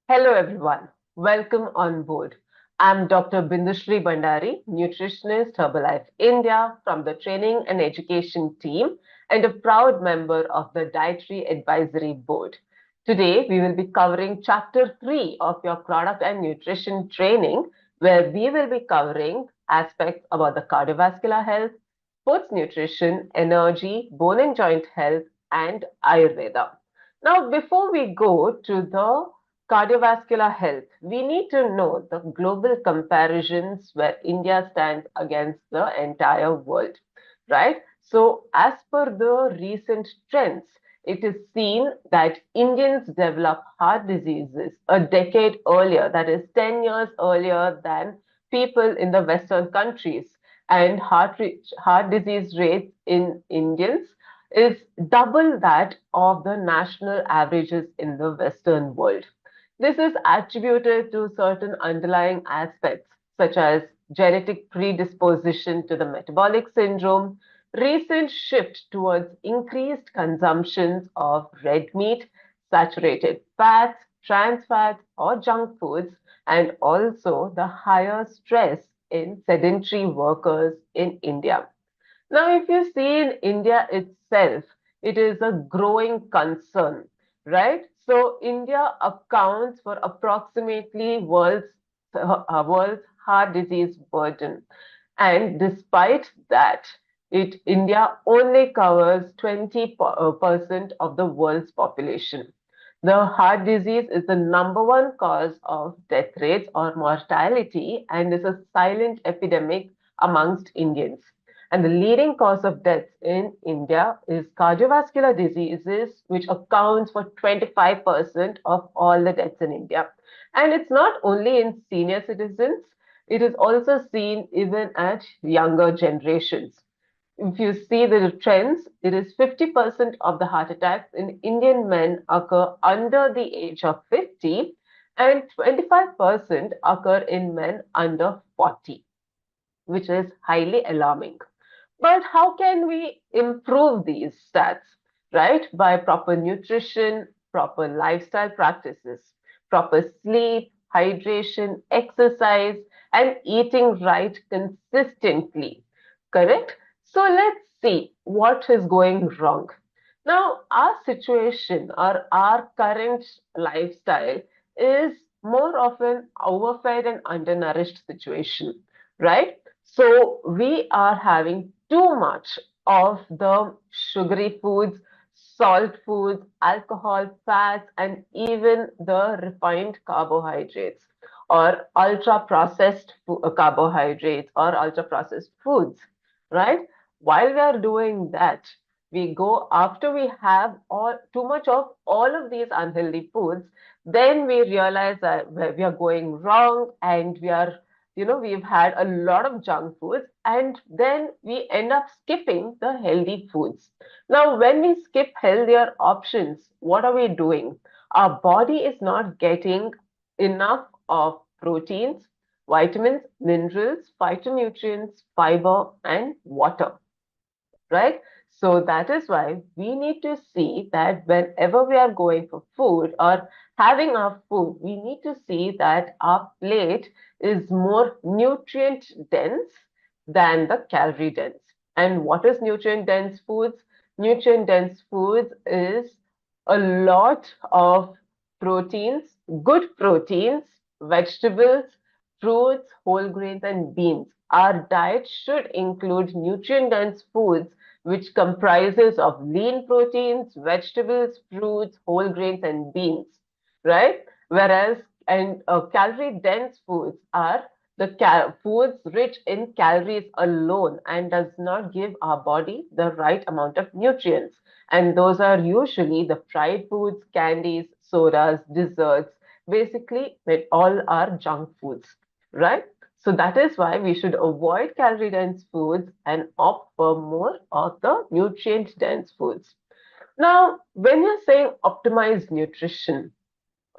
Hello, everyone. Welcome on board. I'm Dr. Bindushri Bandari, nutritionist Herbalife India from the Training and Education team and a proud member of the Dietary Advisory Board. Today, we will be covering Chapter 3 of your product and nutrition training, where we will be covering aspects about the cardiovascular health, sports nutrition, energy, bone and joint health, and Ayurveda. Now, before we go to the cardiovascular health, we need to know the global comparisons where India stands against the entire world, right? So, as per the recent trends, it is seen that Indians develop heart diseases a decade earlier, that is 10 years earlier than people in the Western countries. And heart disease rates in Indians is double that of the national averages in the Western world. This is attributed to certain underlying aspects, such as genetic predisposition to the metabolic syndrome, recent shift towards increased consumptions of red meat, saturated fats, trans fats, or junk foods, and also the higher stress in sedentary workers in India. Now, if you see in India itself, it is a growing concern, right? So, India accounts for approximately world's heart disease burden. And despite that, India only covers 20% of the world's population. The heart disease is the number one cause of death rates or mortality and is a silent epidemic amongst Indians. And the leading cause of deaths in India is cardiovascular diseases, which accounts for 25% of all the deaths in India. And it's not only in senior citizens, it is also seen even at younger generations. If you see the trends, it is 50% of the heart attacks in Indian men occur under the age of 50 and 25% occur in men under 40, which is highly alarming. But how can we improve these stats, right? By proper nutrition, proper lifestyle practices, proper sleep, hydration, exercise, and eating right consistently. Correct? So let's see what is going wrong. Now, our situation or our current lifestyle is more of an overfed and undernourished situation, right? So we are having too much of the sugary foods, salt foods, alcohol, fats, and even the refined carbohydrates or ultra processed carbohydrates or ultra processed foods, right? While we are doing that, we go after we have all too much of all of these unhealthy foods, then we realize that we are going wrong and we've had a lot of junk foods and then we end up skipping the healthy foods. Now, when we skip healthier options, what are we doing? Our body is not getting enough of proteins, vitamins, minerals, phytonutrients, fiber, and water, right? So that is why we need to see that whenever we are going for food or having our food, we need to see that our plate is more nutrient dense than the calorie dense. And what is nutrient dense foods? Nutrient dense foods is a lot of proteins, good proteins, vegetables, fruits, whole grains, and beans. Our diet should include nutrient dense foods which comprises of lean proteins, vegetables, fruits, whole grains, and beans, right? Whereas, and calorie dense foods are the foods rich in calories alone and does not give our body the right amount of nutrients. And those are usually the fried foods, candies, sodas, desserts, basically with all our junk foods, right? So that is why we should avoid calorie dense foods and opt for more of the nutrient dense foods. Now, when you're saying optimize nutrition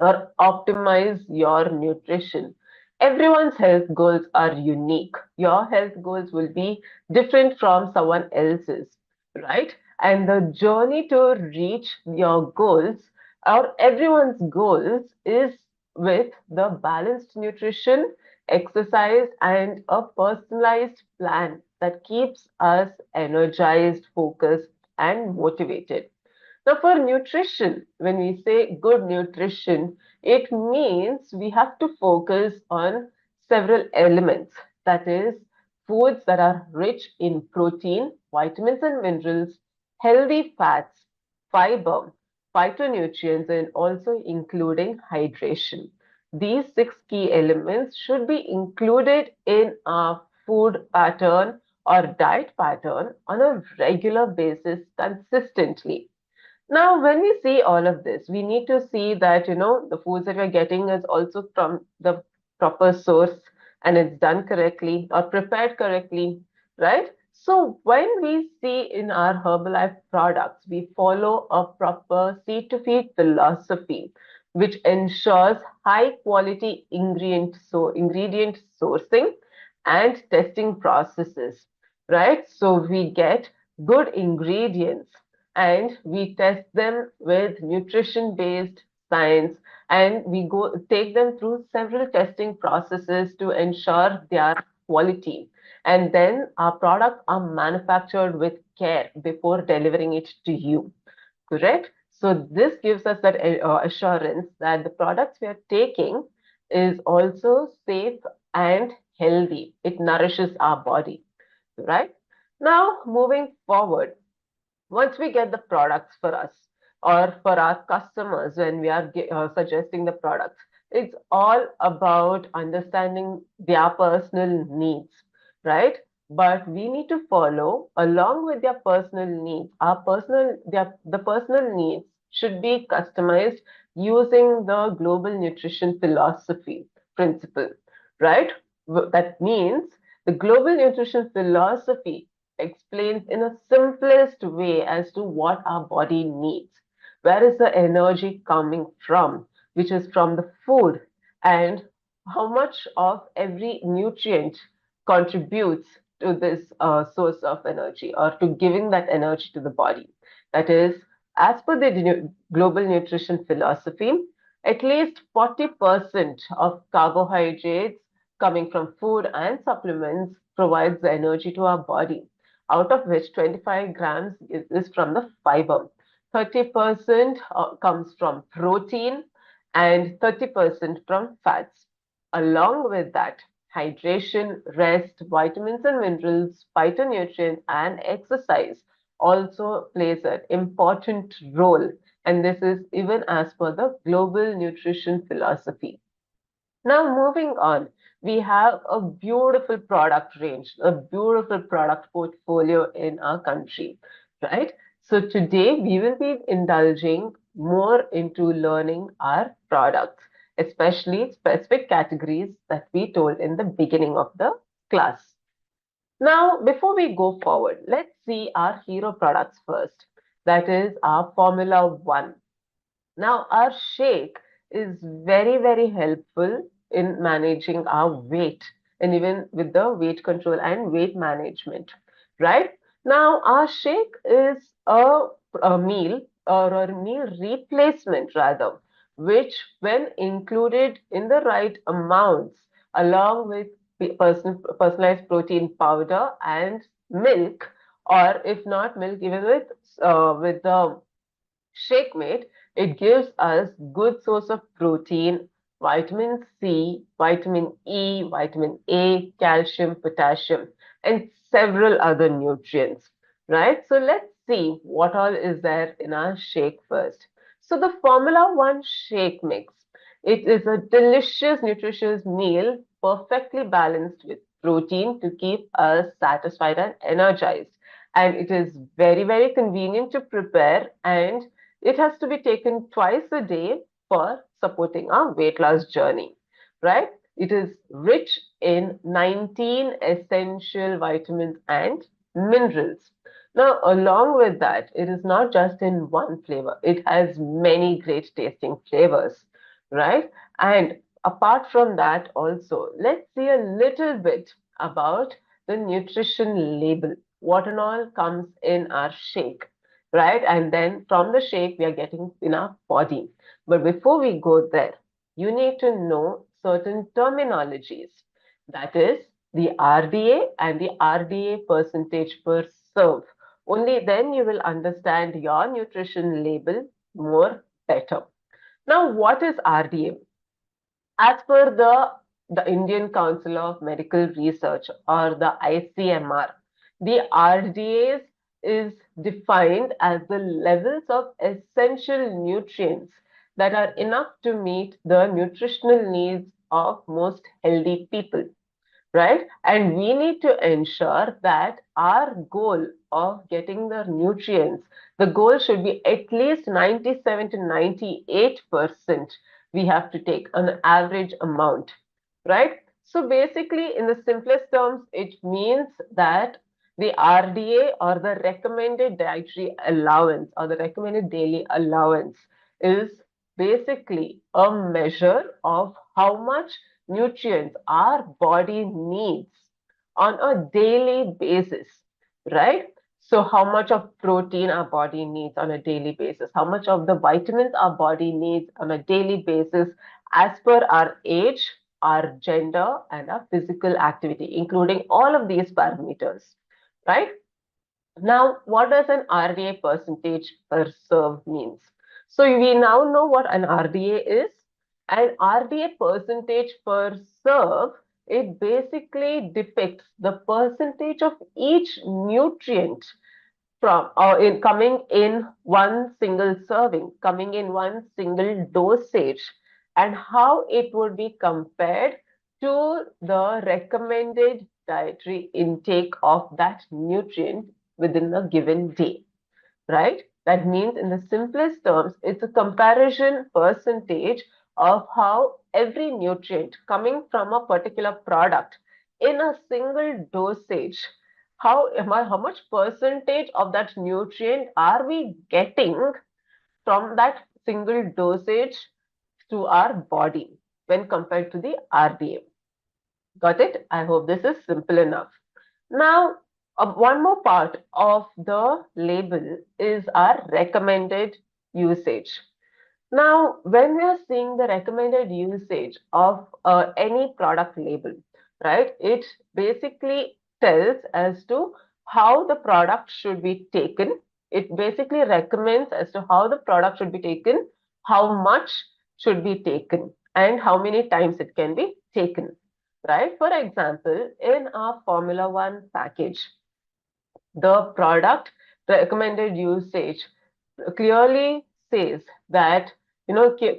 or optimize your nutrition, everyone's health goals are unique. Your health goals will be different from someone else's, right? And the journey to reach your goals or everyone's goals is with the balanced nutrition, exercise, and a personalized plan that keeps us energized, focused, and motivated. Now, for nutrition, when we say good nutrition, it means we have to focus on several elements. That is, foods that are rich in protein, vitamins and minerals, healthy fats, fiber, phytonutrients, and also including hydration. These six key elements should be included in our food pattern or diet pattern on a regular basis consistently. Now, when we see all of this, we need to see that, the foods that we're getting is also from the proper source and it's done correctly or prepared correctly, right? So when we see in our Herbalife products, we follow a proper seed to feed philosophy, which ensures high quality ingredient sourcing and testing processes, right? So we get good ingredients and we test them with nutrition based science, and we go take them through several testing processes to ensure their quality, and then our products are manufactured with care before delivering it to you, correct? So this gives us that assurance that the products we are taking is also safe and healthy. It nourishes our body, right? Now moving forward, once we get the products for us or for our customers when we are suggesting the products, it's all about understanding their personal needs, right? But we need to follow along with their personal needs. The personal needs should be customized using the global nutrition philosophy principle, right? That means the global nutrition philosophy explains in a simplest way as to what our body needs. Where is the energy coming from, which is from the food, and how much of every nutrient contributes to this source of energy or to giving that energy to the body. That is, as per the global nutrition philosophy, at least 40% of carbohydrates coming from food and supplements provides the energy to our body, out of which 25 grams is from the fiber. 30% comes from protein and 30% from fats. Along with that, hydration, rest, vitamins and minerals, phytonutrients, and exercise also plays an important role. And this is even as per the global nutrition philosophy. Now, moving on, we have a beautiful product range, a beautiful product portfolio in our country, right? So, today we will be indulging more into learning our products, especially specific categories that we told in the beginning of the class. Now, before we go forward, let's see our hero products first. That is our Formula One. Now, our shake is very, very helpful in managing our weight and even with the weight control and weight management, right? Now, our shake is a meal or a meal replacement rather, which when included in the right amounts, along with personalized protein powder and milk, or if not milk, even with the shake mate, it gives us good source of protein, vitamin C, vitamin E, vitamin A, calcium, potassium, and several other nutrients, right? So let's see what all is there in our shake first. So the Formula One shake mix, it is a delicious, nutritious meal, perfectly balanced with protein to keep us satisfied and energized. And it is very, very convenient to prepare, and it has to be taken twice a day for supporting our weight loss journey, right? It is rich in 19 essential vitamins and minerals. Now, along with that, it is not just in one flavor, it has many great tasting flavors, right? And apart from that, also, let's see a little bit about the nutrition label. What and all comes in our shake, right? And then from the shake, we are getting in our body. But before we go there, you need to know certain terminologies. That is the RDA and the RDA percentage per serve. Only then you will understand your nutrition label more better. Now, what is RDA? As per the Indian Council of Medical Research or the ICMR, the RDAs is defined as the levels of essential nutrients that are enough to meet the nutritional needs of most healthy people, right? And we need to ensure that our goal of getting the nutrients, the goal should be at least 97 to 98%. We have to take an average amount, right? So basically, in the simplest terms, it means that the RDA or the recommended dietary allowance or the recommended daily allowance is basically a measure of how much nutrients our body needs on a daily basis, right? So, how much of protein our body needs on a daily basis, how much of the vitamins our body needs on a daily basis as per our age, our gender, and our physical activity, including all of these parameters, right? Now, what does an RDA percentage per serve means? So we now know what an RDA is. An RDA percentage per serve, it basically depicts the percentage of each nutrient from or in coming in one single serving, coming in one single dosage, and how it would be compared to the recommended dietary intake of that nutrient within a given day, right? That means, in the simplest terms, it's a comparison percentage of how every nutrient coming from a particular product in a single dosage, how much percentage of that nutrient are we getting from that single dosage to our body when compared to the RDA. Got it? I hope this is simple enough. Now, one more part of the label is our recommended usage. Now, when we are seeing the recommended usage of any product label, right, it basically tells as to how the product should be taken. It basically recommends as to how the product should be taken, how much should be taken, and how many times it can be taken, right? For example, in our Formula One package, the product recommended usage clearly says that,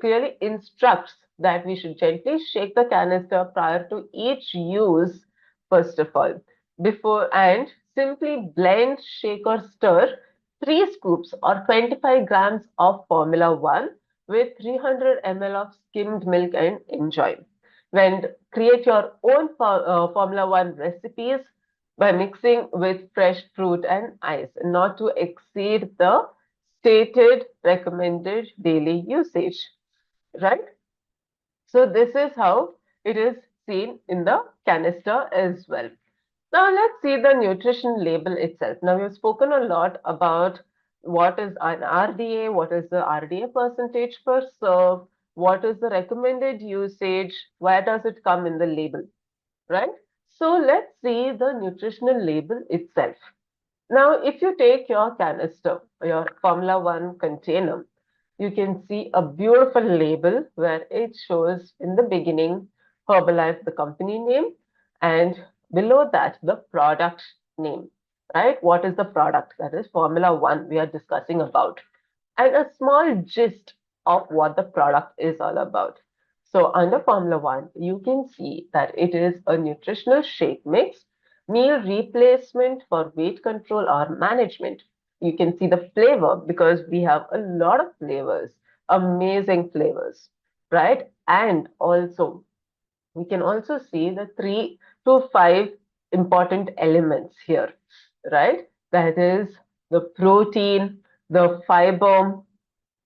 clearly instructs that we should gently shake the canister prior to each use, first of all, before and simply blend, shake, or stir 3 scoops or 25 grams of Formula One with 300 ml of skimmed milk and enjoy. When create your own Formula One recipes by mixing with fresh fruit and ice, not to exceed the stated recommended daily usage, right? So this is how it is seen in the canister as well. Now let's see the nutrition label itself. Now we've spoken a lot about what is an RDA, what is the RDA percentage per serve, what is the recommended usage, where does it come in the label, right? So let's see the nutritional label itself. Now, if you take your canister, your Formula One container, you can see a beautiful label where it shows in the beginning Herbalife, the company name, and below that, the product name, right? What is the product? That is Formula One we are discussing about, and a small gist of what the product is all about. So, under Formula One, you can see that it is a nutritional shake mix, meal replacement for weight control or management. You can see the flavor because we have a lot of flavors, amazing flavors, right? And also, we can also see the 3 to 5 important elements here, right? That is the protein, the fiber,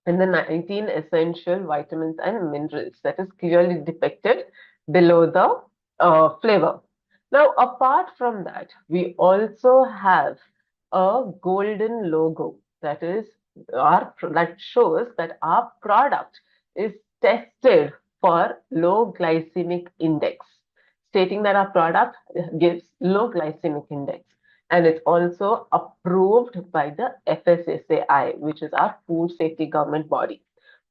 and the 19 essential vitamins and minerals that is clearly depicted below the flavor. Now, apart from that, we also have a golden logo that is that shows that our product is tested for low glycemic index, stating that our product gives low glycemic index. And it's also approved by the FSSAI, which is our food safety government body,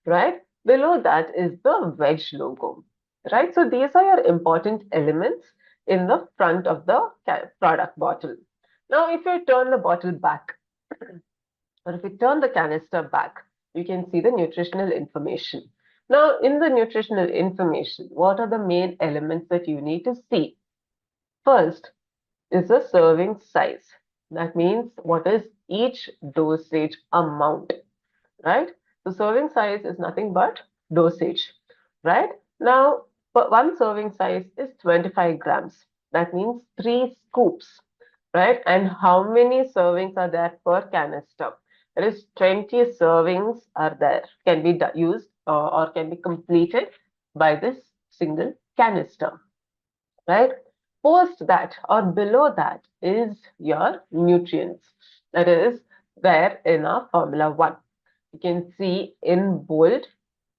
right? Below that is the veg logo, right? So these are your important elements in the front of the product bottle. Now, if you turn the bottle back, or if you turn the canister back, you can see the nutritional information. Now, in the nutritional information, what are the main elements that you need to see? First is the serving size. That means what is each dosage amount, right? So serving size is nothing but dosage, right? Now, one serving size is 25 grams. That means 3 scoops, right? And how many servings are there per canister? That is 20 servings are there, can be used or can be completed by this single canister, right? Post that or below that is your nutrients. That is there in our Formula 1. You can see in bold,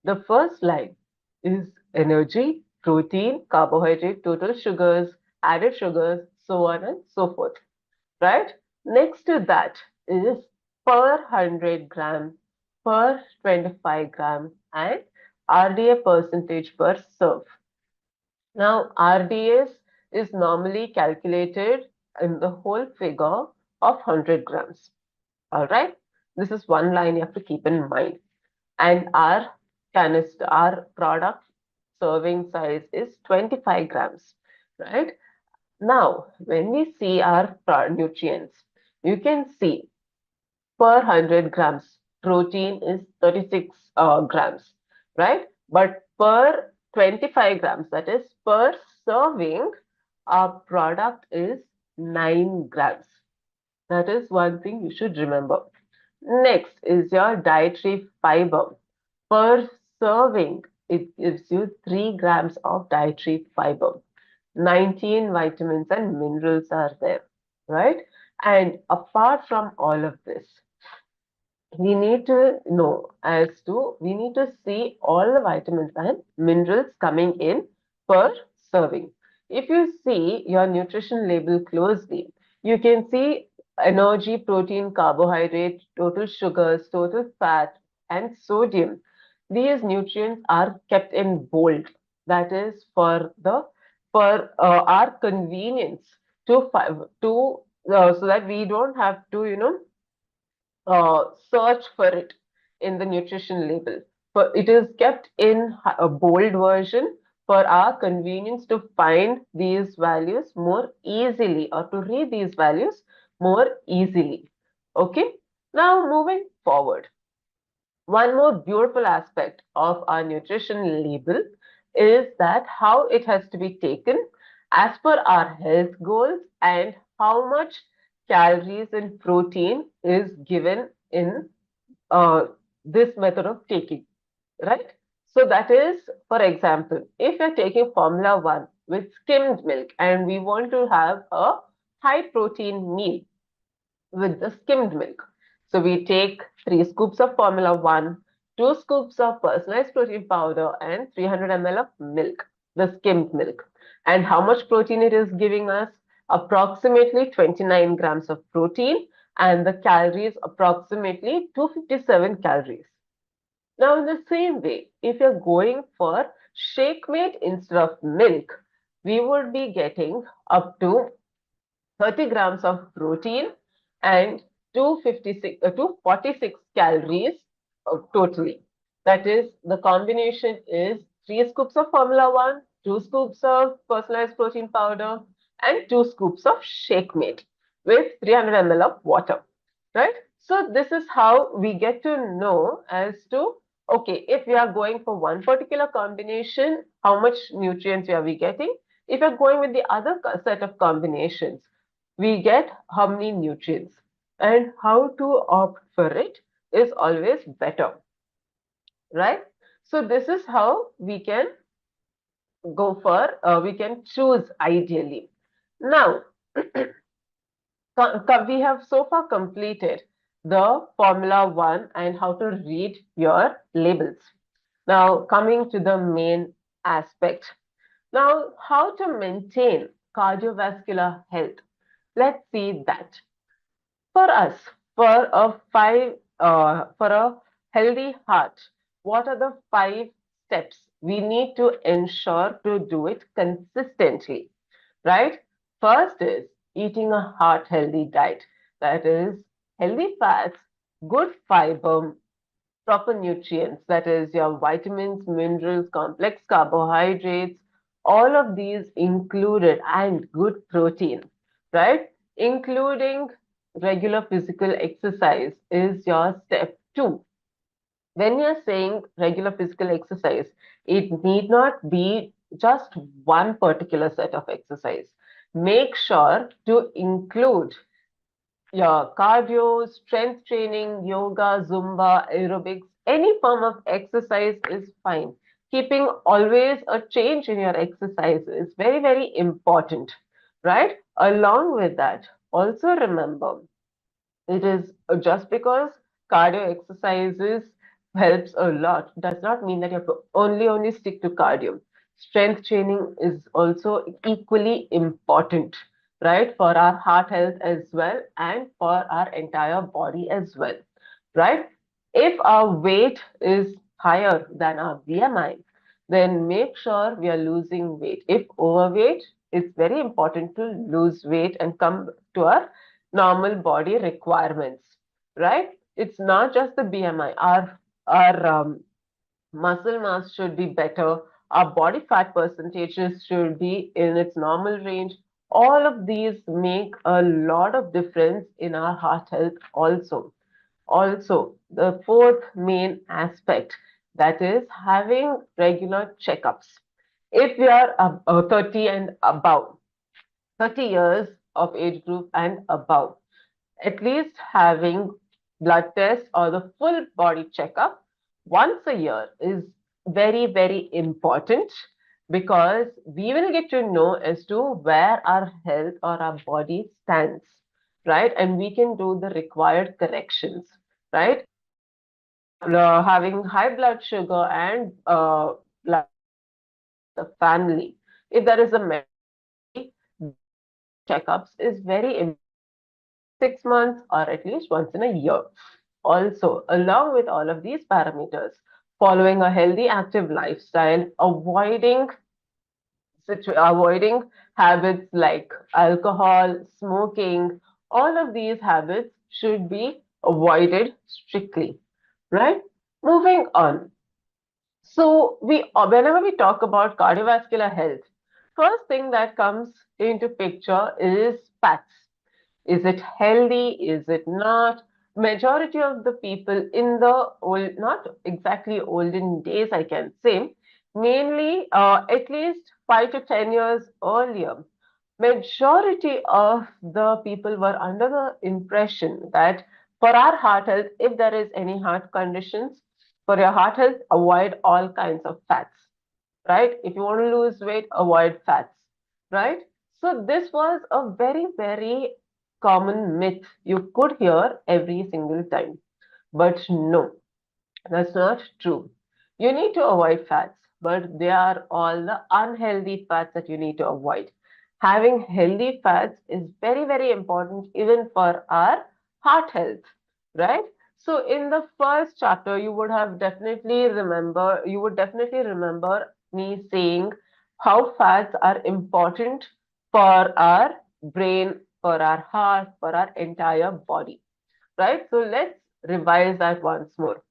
the first line is energy, protein, carbohydrate, total sugars, added sugars, so on and so forth, right? Next to that is per 100 gram, per 25 gram, and RDA percentage per serve. Now, RDS is normally calculated in the whole figure of 100 grams. All right. This is one line you have to keep in mind. And our canister, our product serving size is 25 grams, right? Now, when we see our nutrients, you can see per 100 grams, protein is 36 grams, right? But per 25 grams, that is per serving, our product is 9 grams. That is one thing you should remember. Next is your dietary fiber. Per serving, it gives you 3 grams of dietary fiber. 19 vitamins and minerals are there, right? And apart from all of this, we need to know as to we need to see all the vitamins and minerals coming in per serving. If you see your nutrition label closely, you can see energy, protein, carbohydrate, total sugars, total fat, and sodium. These nutrients are kept in bold. That is for our convenience so that we don't have to search for it in the nutrition label. But it is kept in a bold version for our convenience to find these values more easily or to read these values more easily. Okay, now moving forward. One more beautiful aspect of our nutrition label is that how it has to be taken as per our health goals and how much calories and protein is given in this method of taking, right? So that is, for example, if you're taking Formula 1 with skimmed milk and we want to have a high protein meal, with the skimmed milk. So we take 3 scoops of Formula 1, 2 scoops of personalized protein powder, and 300 ml of milk, the skimmed milk. And how much protein it is giving us? Approximately 29 grams of protein, and the calories approximately 257 calories. Now, in the same way, if you're going for shake made instead of milk, we would be getting up to 30 grams of protein and 246 calories totally. That is, the combination is 3 scoops of Formula 1, 2 scoops of personalized protein powder, and 2 scoops of Shake Mate with 300 ml of water, right? So this is how we get to know as to, okay, if we are going for one particular combination, how much nutrients are we getting? If you're going with the other set of combinations, we get how many nutrients, and how to opt for it is always better, right? So this is how we can we can choose ideally. Now, we have so far completed the Formula 1 and how to read your labels. Now, coming to the main aspect. Now, how to maintain cardiovascular health? Let's see that. For us, for a healthy heart, what are the 5 steps we need to ensure to do it consistently, right? First is eating a heart healthy diet. That is healthy fats, good fiber, proper nutrients, that is your vitamins, minerals, complex carbohydrates, all of these included, and good protein, right? Including regular physical exercise is your step 2. When you're saying regular physical exercise, it need not be just one particular set of exercise. Make sure to include your cardio, strength training, yoga, Zumba, aerobics, any form of exercise is fine. Keeping always a change in your exercise is very, very important, right? Along with that, also remember it is just because cardio exercises helps a lot does not mean that you have to only stick to cardio. Strength training is also equally important, right, for our heart health as well and for our entire body as well, right? If our weight is higher than our BMI, then make sure we are losing weight. If overweight, it's very important to lose weight and come to our normal body requirements, right? It's not just the BMI. Our muscle mass should be better. Our body fat percentages should be in its normal range. All of these make a lot of difference in our heart health also. Also, the fourth main aspect, that is having regular checkups. If we are 30 and above, 30 years of age group and above, at least having blood tests or the full body checkup once a year is very, very important because we will get to know as to where our health or our body stands, right? And we can do the required corrections, right? If we are having high blood sugar and blood in the family, if there is a medical history, then regular checkups is very important every 6 months or at least once in a year. Also, along with all of these parameters, following a healthy, active lifestyle, avoiding habits like alcohol, smoking, all of these habits should be avoided strictly, right? Moving on. So whenever we talk about cardiovascular health, first thing that comes into picture is fats. Is it healthy? Is it not? Majority of the people in the old, not exactly olden days, I can say, mainly at least 5 to 10 years earlier, majority of the people were under the impression that for our heart health, if there is any heart conditions, for your heart health, avoid all kinds of fats, right? If you want to lose weight, avoid fats, right? So this was a very, very common myth you could hear every single time. But no, that's not true. You need to avoid fats, but they are all the unhealthy fats that you need to avoid. Having healthy fats is very, very important even for our heart health, right? So in the first chapter, you would definitely remember me saying how fats are important for our brain, for our heart, for our entire body, right? So let's revise that once more.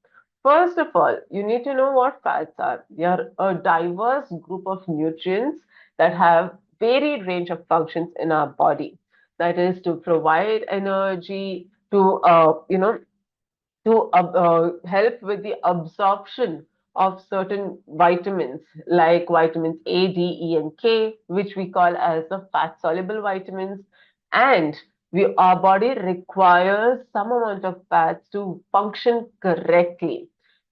First of all, you need to know what fats are. They are a diverse group of nutrients that have varied range of functions in our body. That is to provide energy, to help with the absorption of certain vitamins like vitamins A, D, E, and K, which we call as the fat soluble vitamins. And our body requires some amount of fats to function correctly,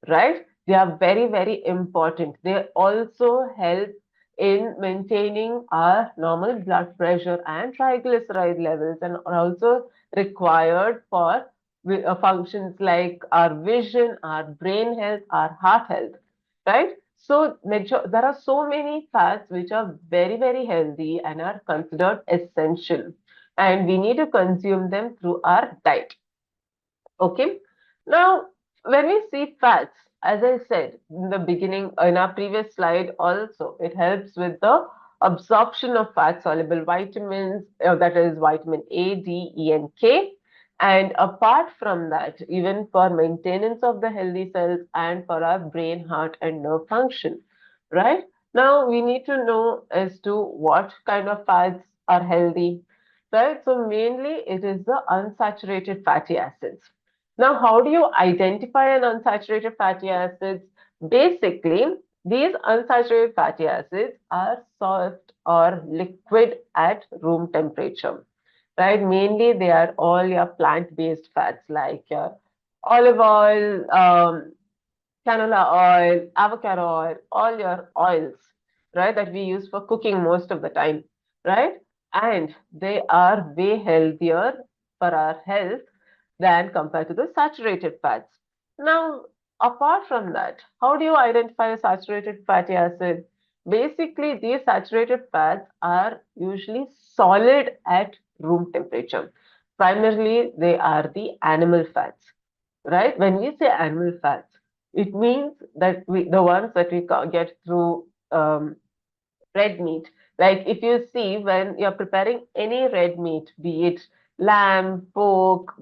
right? They are very, very important. They also help in maintaining our normal blood pressure and triglyceride levels and are also required for functions like our vision, our brain health, our heart health, right? So there are so many fats which are very, very healthy and are considered essential, and we need to consume them through our diet. Okay. Now, when we see fats, as I said in the beginning, in our previous slide also, it helps with the absorption of fat soluble vitamins, that is vitamin A, D, E, and K. And apart from that, even for maintenance of the healthy cells and for our brain, heart, and nerve function, right? Now, we need to know as to what kind of fats are healthy, right? So, mainly it is the unsaturated fatty acids. Now, how do you identify an unsaturated fatty acids? Basically, these unsaturated fatty acids are soft or liquid at room temperature, right? Mainly, they are all your plant-based fats like your olive oil, canola oil, avocado oil, all your oils, right, that we use for cooking most of the time, right? And they are way healthier for our health than compared to the saturated fats. Now, apart from that, how do you identify a saturated fatty acid? Basically, these saturated fats are usually solid at room temperature. Primarily, they are the animal fats, right? When we say animal fats, it means that the ones that we get through red meat. Like if you see when you're preparing any red meat, be it lamb, pork,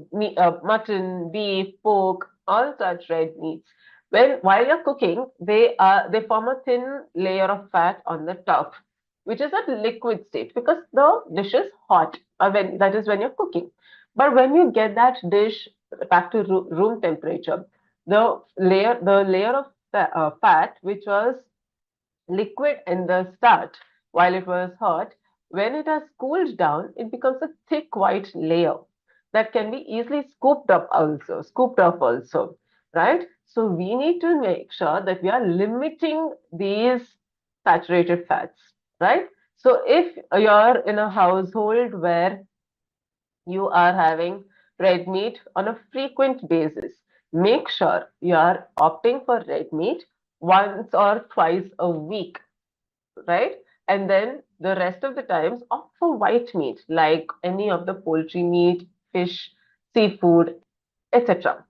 mutton, beef, pork, all such red meats. When while you're cooking, they form a thin layer of fat on the top, which is a liquid state because the dish is hot, or when that is when you're cooking. But when you get that dish back to room temperature, the layer of fat which was liquid in the start while it was hot, when it has cooled down, it becomes a thick white layer that can be easily scooped up also, right? So we need to make sure that we are limiting these saturated fats, right? So if you're in a household where you are having red meat on a frequent basis, make sure you are opting for red meat once or twice a week, right? And then the rest of the times opt for white meat, like any of the poultry meat, fish, seafood, etc.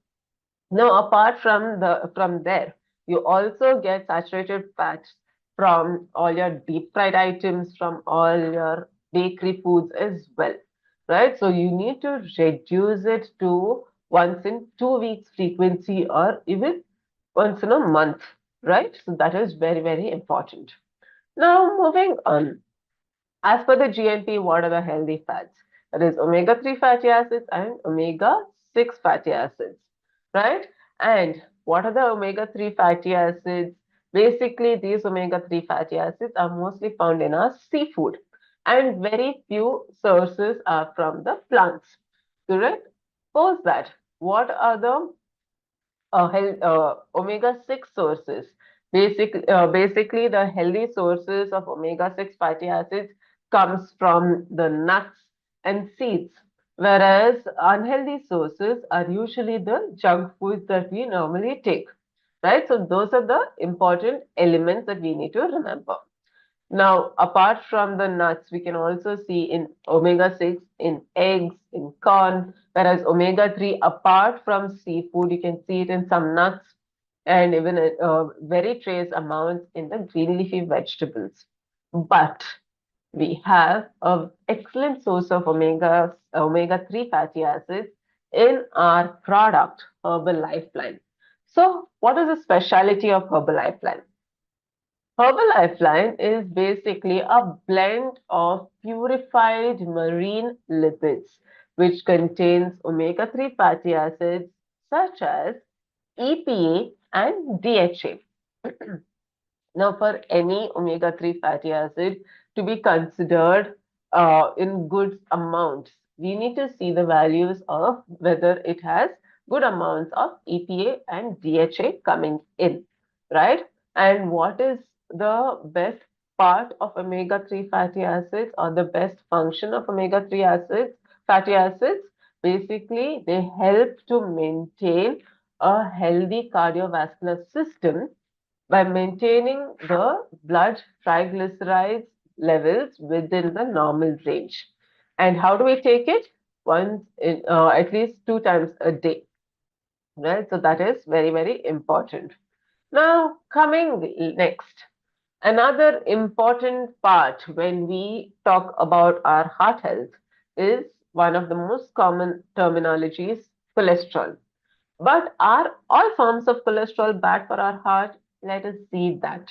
Now, apart from there, you also get saturated fats from all your deep fried items, from all your bakery foods as well, right? So you need to reduce it to once in 2 weeks frequency or even once in a month, right? So that is very, very important. Now, moving on. As per the GNP, what are the healthy fats? That is omega-3 fatty acids and omega-6 fatty acids, right? And what are the omega-3 fatty acids? Basically, these omega-3 fatty acids are mostly found in our seafood, and very few sources are from the plants, correct? Suppose that, what are the omega-6 sources. Basically, the healthy sources of omega-6 fatty acids comes from the nuts and seeds, whereas unhealthy sources are usually the junk foods that we normally take, right? So those are the important elements that we need to remember. Now, apart from the nuts, we can also see in omega-6 in eggs, in corn, whereas omega-3, apart from seafood, you can see it in some nuts and even very trace amounts in the green leafy vegetables. But we have an excellent source of omega-3 fatty acids in our product, Herbal Lifeline. So, what is the speciality of Herbal Lifeline? Herbal Lifeline is basically a blend of purified marine lipids, which contains omega-3 fatty acids such as EPA and DHA. Now, for any omega-3 fatty acid to be considered in good amounts, we need to see the values of whether it has good amounts of EPA and DHA coming in, right? And what is the best part of omega-3 fatty acids or the best function of omega-3 fatty acids? Basically, they help to maintain a healthy cardiovascular system by maintaining the blood triglycerides levels within the normal range. And how do we take it? Once in at least 2 times a day, right? So that is very, very important. Now, coming next, another important part when we talk about our heart health is one of the most common terminologies, cholesterol. But are all forms of cholesterol bad for our heart? Let us see that,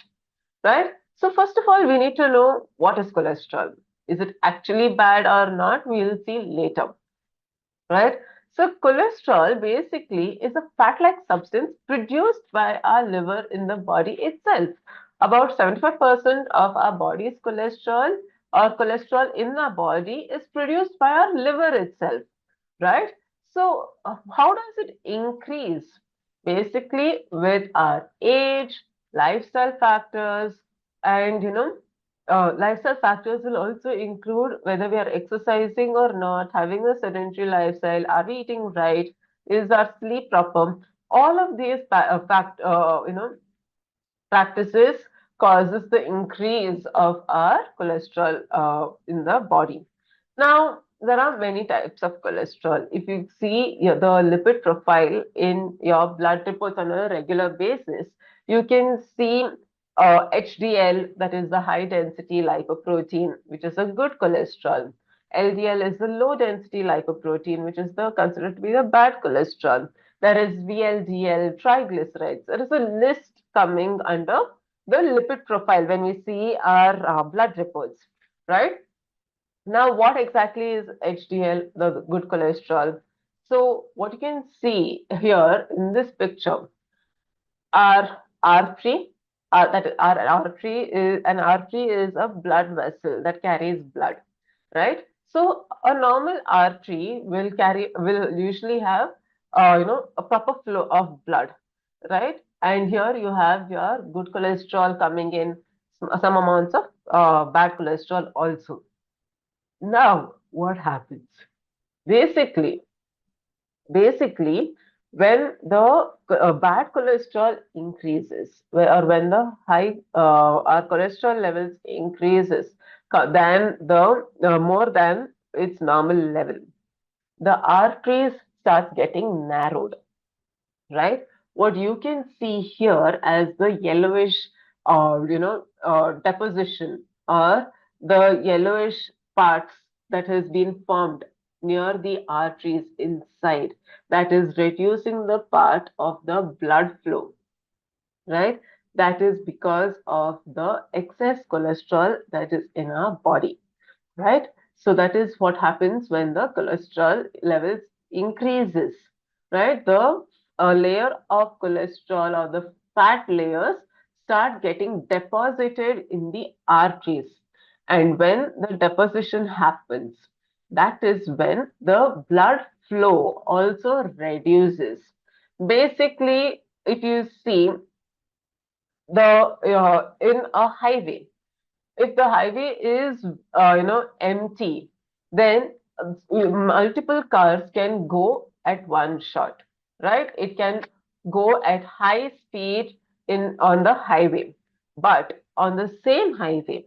right? So, first of all, we need to know what is cholesterol. Is it actually bad or not? We'll see later, right? So, cholesterol basically is a fat like substance produced by our liver in the body itself. About 75% of our body's cholesterol or cholesterol in our body is produced by our liver itself, right? So, how does it increase? Basically, with our age, lifestyle factors, and lifestyle factors will also include whether we are exercising or not, having a sedentary lifestyle, are we eating right, is our sleep proper? All of these practices causes the increase of our cholesterol in the body. Now, there are many types of cholesterol. If you see the lipid profile in your blood reports on a regular basis, you can see HDL, that is the high density lipoprotein, which is a good cholesterol. LDL is the low density lipoprotein, which is the considered to be the bad cholesterol. There is VLDL, triglycerides. There is a list coming under the lipid profile when we see our blood reports, right? Now, what exactly is HDL, the good cholesterol? So, what you can see here in this picture, our artery, our artery is an artery is a blood vessel that carries blood, right? So, a normal artery will usually have a proper flow of blood, right? And here you have your good cholesterol coming in, some amounts of bad cholesterol also. Now, what happens? Basically, basically, when the bad cholesterol increases, or when the high our cholesterol levels increases than the more than its normal level, the arteries start getting narrowed, right? What you can see here as the yellowish, deposition or the yellowish parts that has been formed near the arteries inside, that is reducing the part of the blood flow, right? That is because of the excess cholesterol that is in our body, right? So that is what happens when the cholesterol levels increases, right? The layer of cholesterol or the fat layers start getting deposited in the arteries. And when the deposition happens, that is when the blood flow also reduces. Basically, if you see the in a highway, if the highway is empty, then multiple cars can go at one shot, right? It can go at high speed in on the highway. But on the same highway,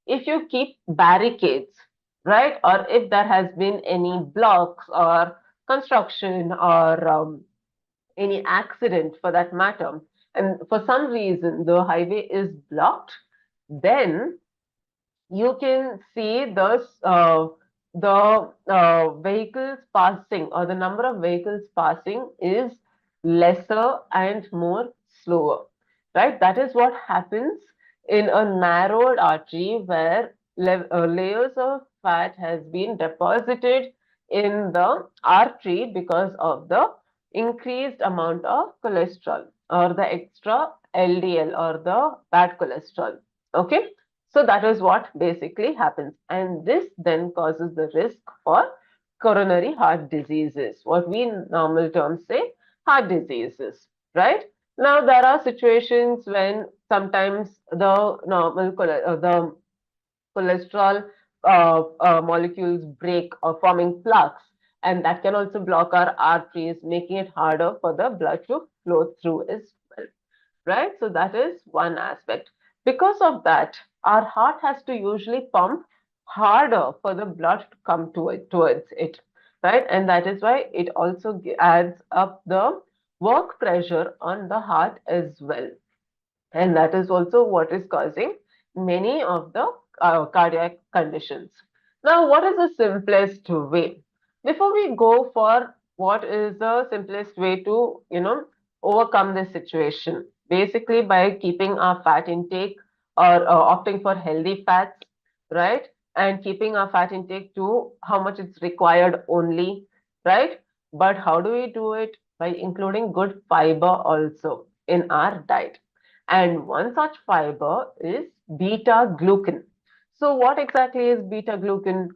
if you keep barricades, right, or if there has been any blocks or construction or any accident for that matter, and for some reason the highway is blocked, then you can see the vehicles passing, or the number of vehicles passing is lesser and more slower, right? That is what happens in a narrowed artery where layers of fat has been deposited in the artery because of the increased amount of cholesterol or the extra LDL or the bad cholesterol. Okay, so that is what basically happens. And this then causes the risk for coronary heart diseases, what we in normal terms say heart diseases, right? Now, there are situations when sometimes the the cholesterol molecules break or forming plaques, and that can also block our arteries, making it harder for the blood to flow through as well. right? So that is one aspect. Because of that, our heart has to usually pump harder for the blood to come towards it, right? And that is why it also adds up the work pressure on the heart as well. And that is also what is causing many of the cardiac conditions. Now, what is the simplest way? Before we go for what is the simplest way to, overcome this situation, basically by keeping our fat intake or opting for healthy fats, right? And keeping our fat intake to how much it's required only, right? But how do we do it? By including good fiber also in our diet. And one such fiber is beta glucan. So, what exactly is beta glucan?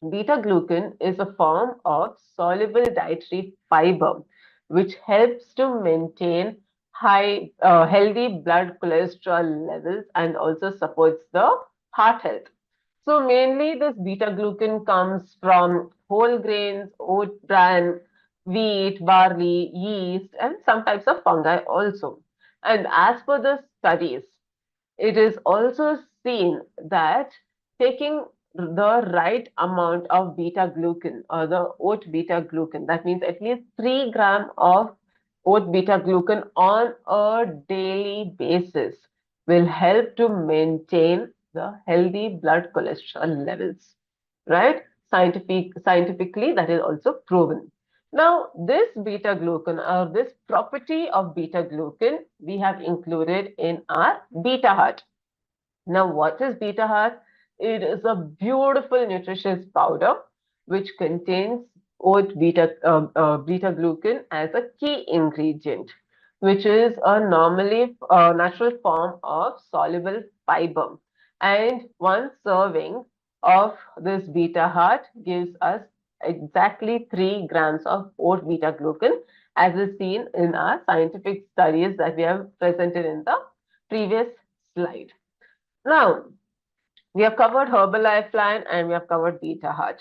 Beta glucan is a form of soluble dietary fiber which helps to maintain healthy blood cholesterol levels and also supports the heart health. So mainly this beta glucan comes from whole grains, oat bran, wheat, barley, yeast, and some types of fungi also. And as per the studies, it is also seen that taking the right amount of beta glucan or the oat beta glucan, that means at least 3 gram of oat beta glucan on a daily basis, will help to maintain the healthy blood cholesterol levels, right? Scientifically, that is also proven. Now, this beta glucan or this property of beta glucan we have included in our beta heart. Now, what is beta heart? It is a beautiful, nutritious powder which contains beta glucan as a key ingredient, which is a normally natural form of soluble fiber. And one serving of this beta heart gives us exactly 3 grams of oat beta glucan, as is seen in our scientific studies that we have presented in the previous slide. Now, we have covered Herbal Lifeline and we have covered Beta Heart.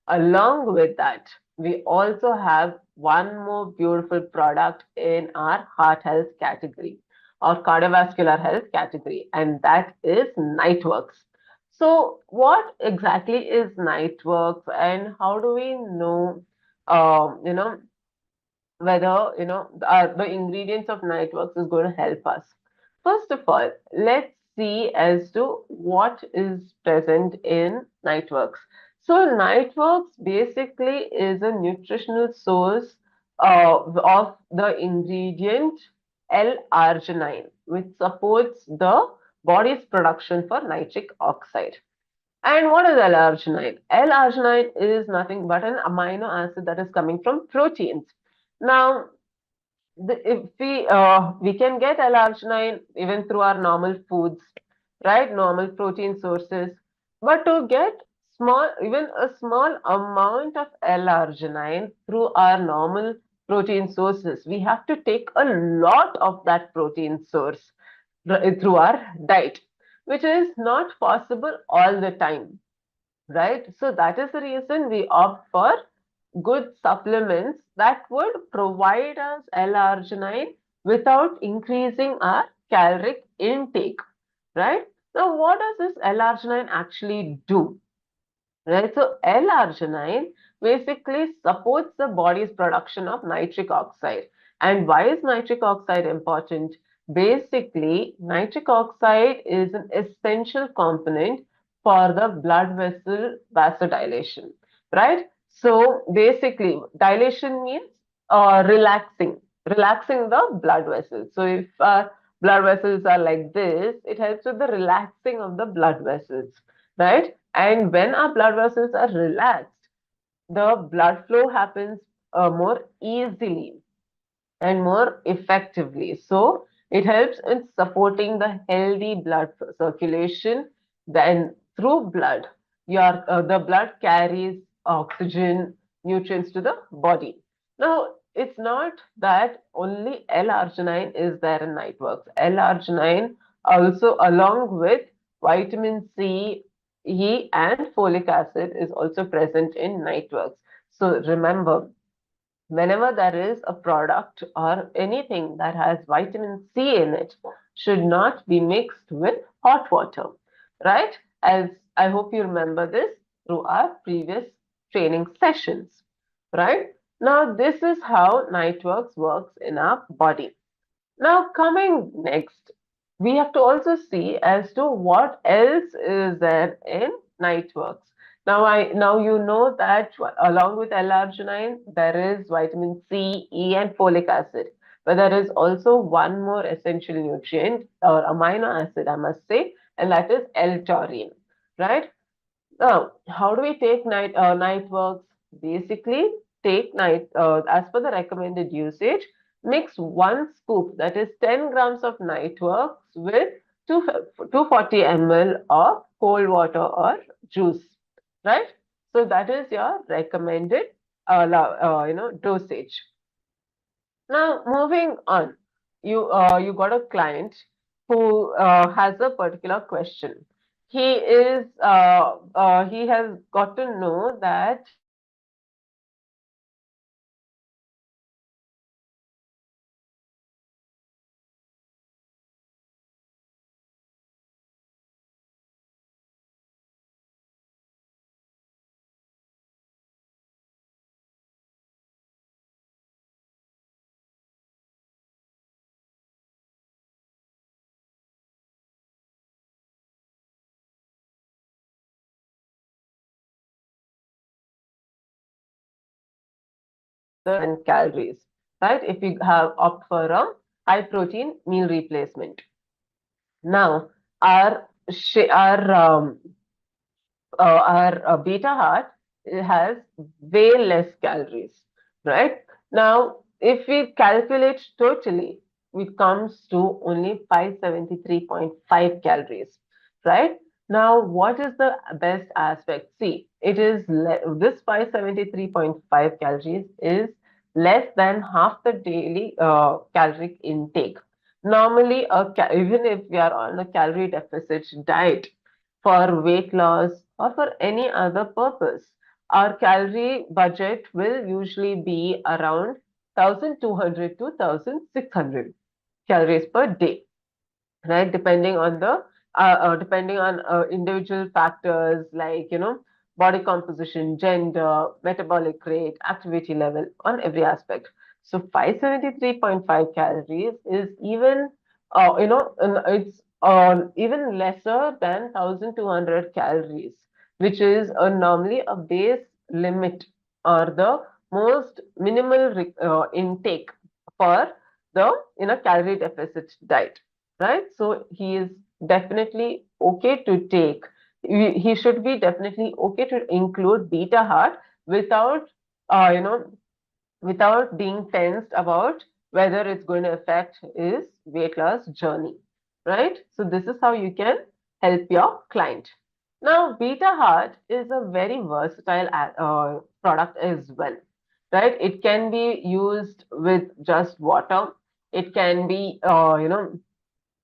Along with that, we also have one more beautiful product in our heart health category or cardiovascular health category, and that is Nightworks. So, what exactly is Nightworks and how do we know, um, you know, whether the ingredients of Nightworks is going to help us? First of all, let's see as to what is present in Nightworks. So Nightworks basically is a nutritional source of the ingredient L-arginine, which supports the body's production for nitric oxide. And what is L-arginine? L-arginine is nothing but an amino acid that is coming from proteins. Now, if we can get L-arginine even through our normal foods, right? Normal protein sources. But to get even a small amount of L-arginine through our normal protein sources, we have to take a lot of that protein source through our diet, which is not possible all the time, right? So that is the reason we opt for good supplements that would provide us L-arginine without increasing our caloric intake, right? Now, what does this L-arginine actually do? Right, so L-arginine basically supports the body's production of nitric oxide. And why is nitric oxide important? Basically, nitric oxide is an essential component for the blood vessel vasodilation, right? So basically, dilation means relaxing the blood vessels. So if blood vessels are like this, it helps with the relaxing of the blood vessels, right? And when our blood vessels are relaxed, the blood flow happens more easily and more effectively. So it helps in supporting the healthy blood circulation. Then through blood, the blood carries oxygen, nutrients to the body. Now it's not that only L-arginine is there in Nightworks. L-arginine also, along with vitamin C, E, and folic acid, is also present in Nightworks. So remember, whenever there is a product or anything that has vitamin C in it, should not be mixed with hot water, right? As I hope you remember this through our previous training sessions, right? Now, this is how Nightworks works in our body. Now, coming next, we have to also see as to what else is there in Nightworks. Now you know that along with L-arginine, there is vitamin C, E, and folic acid. But there is also one more essential nutrient or amino acid, I must say, and that is L-taurine, right? Now, how do we take night works? Basically, take night as per the recommended usage. Mix one scoop, that is 10 grams of night works with 240 ml of cold water or juice, right? So that is your recommended dosage. Now, moving on, you got a client who has a particular question. He has got to know that the calories, right? If you have opt for a high protein meal replacement. Now, our beta heart has way less calories, right? Now, if we calculate totally, it comes to only 573.5 calories, right? Now, what is the best aspect? See, it is this 573.5 calories is less than half the daily caloric intake. Normally, even if we are on a calorie deficit diet, for weight loss or for any other purpose. Our calorie budget will usually be around 1200 to 1600 calories per day, right? Depending on individual factors like body composition, gender, metabolic rate, activity level on every aspect. So 573.5 calories is even it's even lesser than 1200 calories, which is normally a base limit or the most minimal intake for the calorie deficit diet, right? So he is definitely okay to take. He should be definitely okay to include beta heart without, uh, you know, without being tensed about whether it's going to affect his weight loss journey, right? So this is how you can help your client. Now, beta heart is a very versatile product as well, right? It can be used with just water. It can be,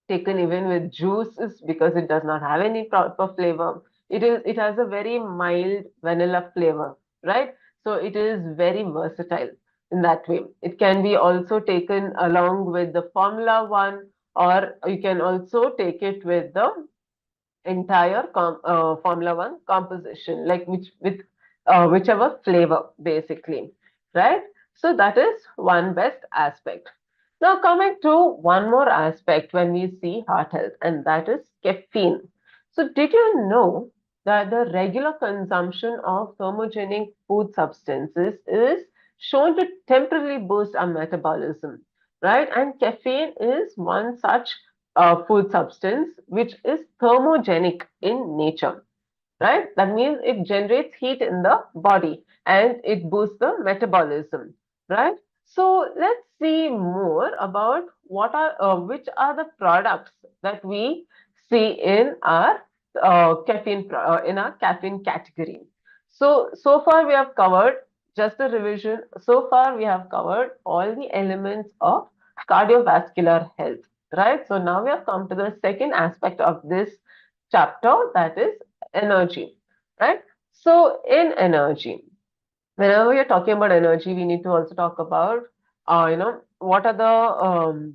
taken even with juices because it does not have any proper flavor. It has a very mild vanilla flavor, right? So it is very versatile in that way. It can be also taken along with the Formula One, or you can also take it with the entire Formula One composition, like with whichever flavor, basically, right? So that is one best aspect. Now, coming to one more aspect when we see heart health, and that is caffeine. So, did you know that the regular consumption of thermogenic food substances is shown to temporarily boost our metabolism, right? And caffeine is one such food substance which is thermogenic in nature, right? That means it generates heat in the body and it boosts the metabolism, right? So let's see more about which are the products that we see in our in our caffeine category. So far we have covered, just a revision. So far we have covered all the elements of cardiovascular health, right? So now we have come to the second aspect of this chapter, that is energy, right? So in energy, Whenever we're talking about energy, we need to also talk about, what are the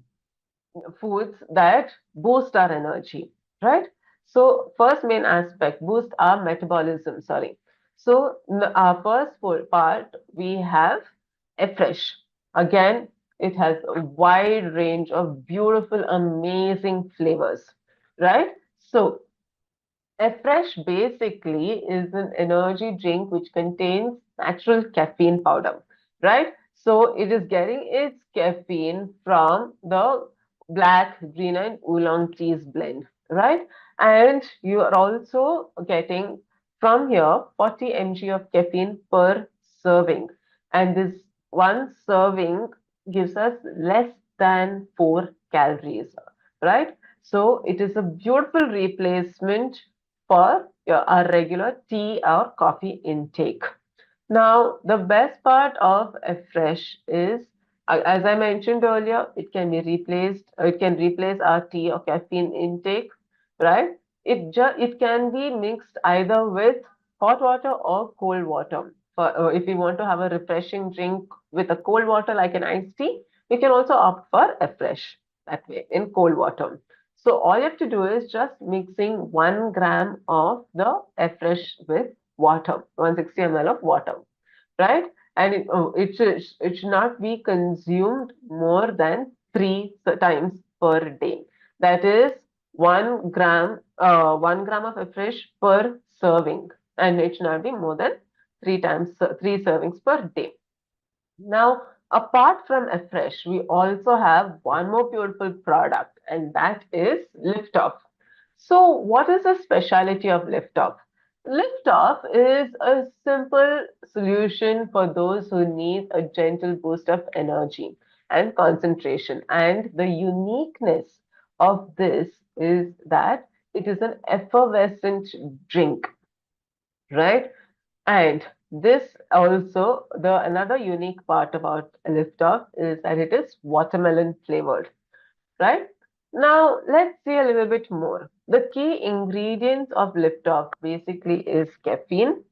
foods that boost our energy, right? So first main aspect, boost our metabolism, sorry. So our first part, we have a fresh. Again, it has a wide range of beautiful, amazing flavors, right? So a fresh basically is an energy drink which contains natural caffeine powder, right? So it is getting its caffeine from the black, green, and oolong teas blend, right? And you are also getting from here 40 mg of caffeine per serving. And this one serving gives us less than 4 calories, right? So it is a beautiful replacement for our regular tea or coffee intake. Now, the best part of a fresh is, as I mentioned earlier, it can replace our tea or caffeine intake, right? It can be mixed either with hot water or cold water. If you want to have a refreshing drink with a cold water like an iced tea, you can also opt for a fresh that way in cold water. So all you have to do is just mixing 1 gram of the fresh with water, 160 ml of water, right? And it should not be consumed more than three times per day. That is 1 gram of fish per serving, and it should not be more than three servings per day. Now, apart from Afresh, we also have one more beautiful product, and that is Liftoff. So, what is the speciality of Liftoff? Liftoff is a simple solution for those who need a gentle boost of energy and concentration. And the uniqueness of this is that it is an effervescent drink, right? And this also, the another unique part about Liftoff is that it is watermelon flavored, right? Now, let's see a little bit more. The key ingredients of Liftoff basically is caffeine.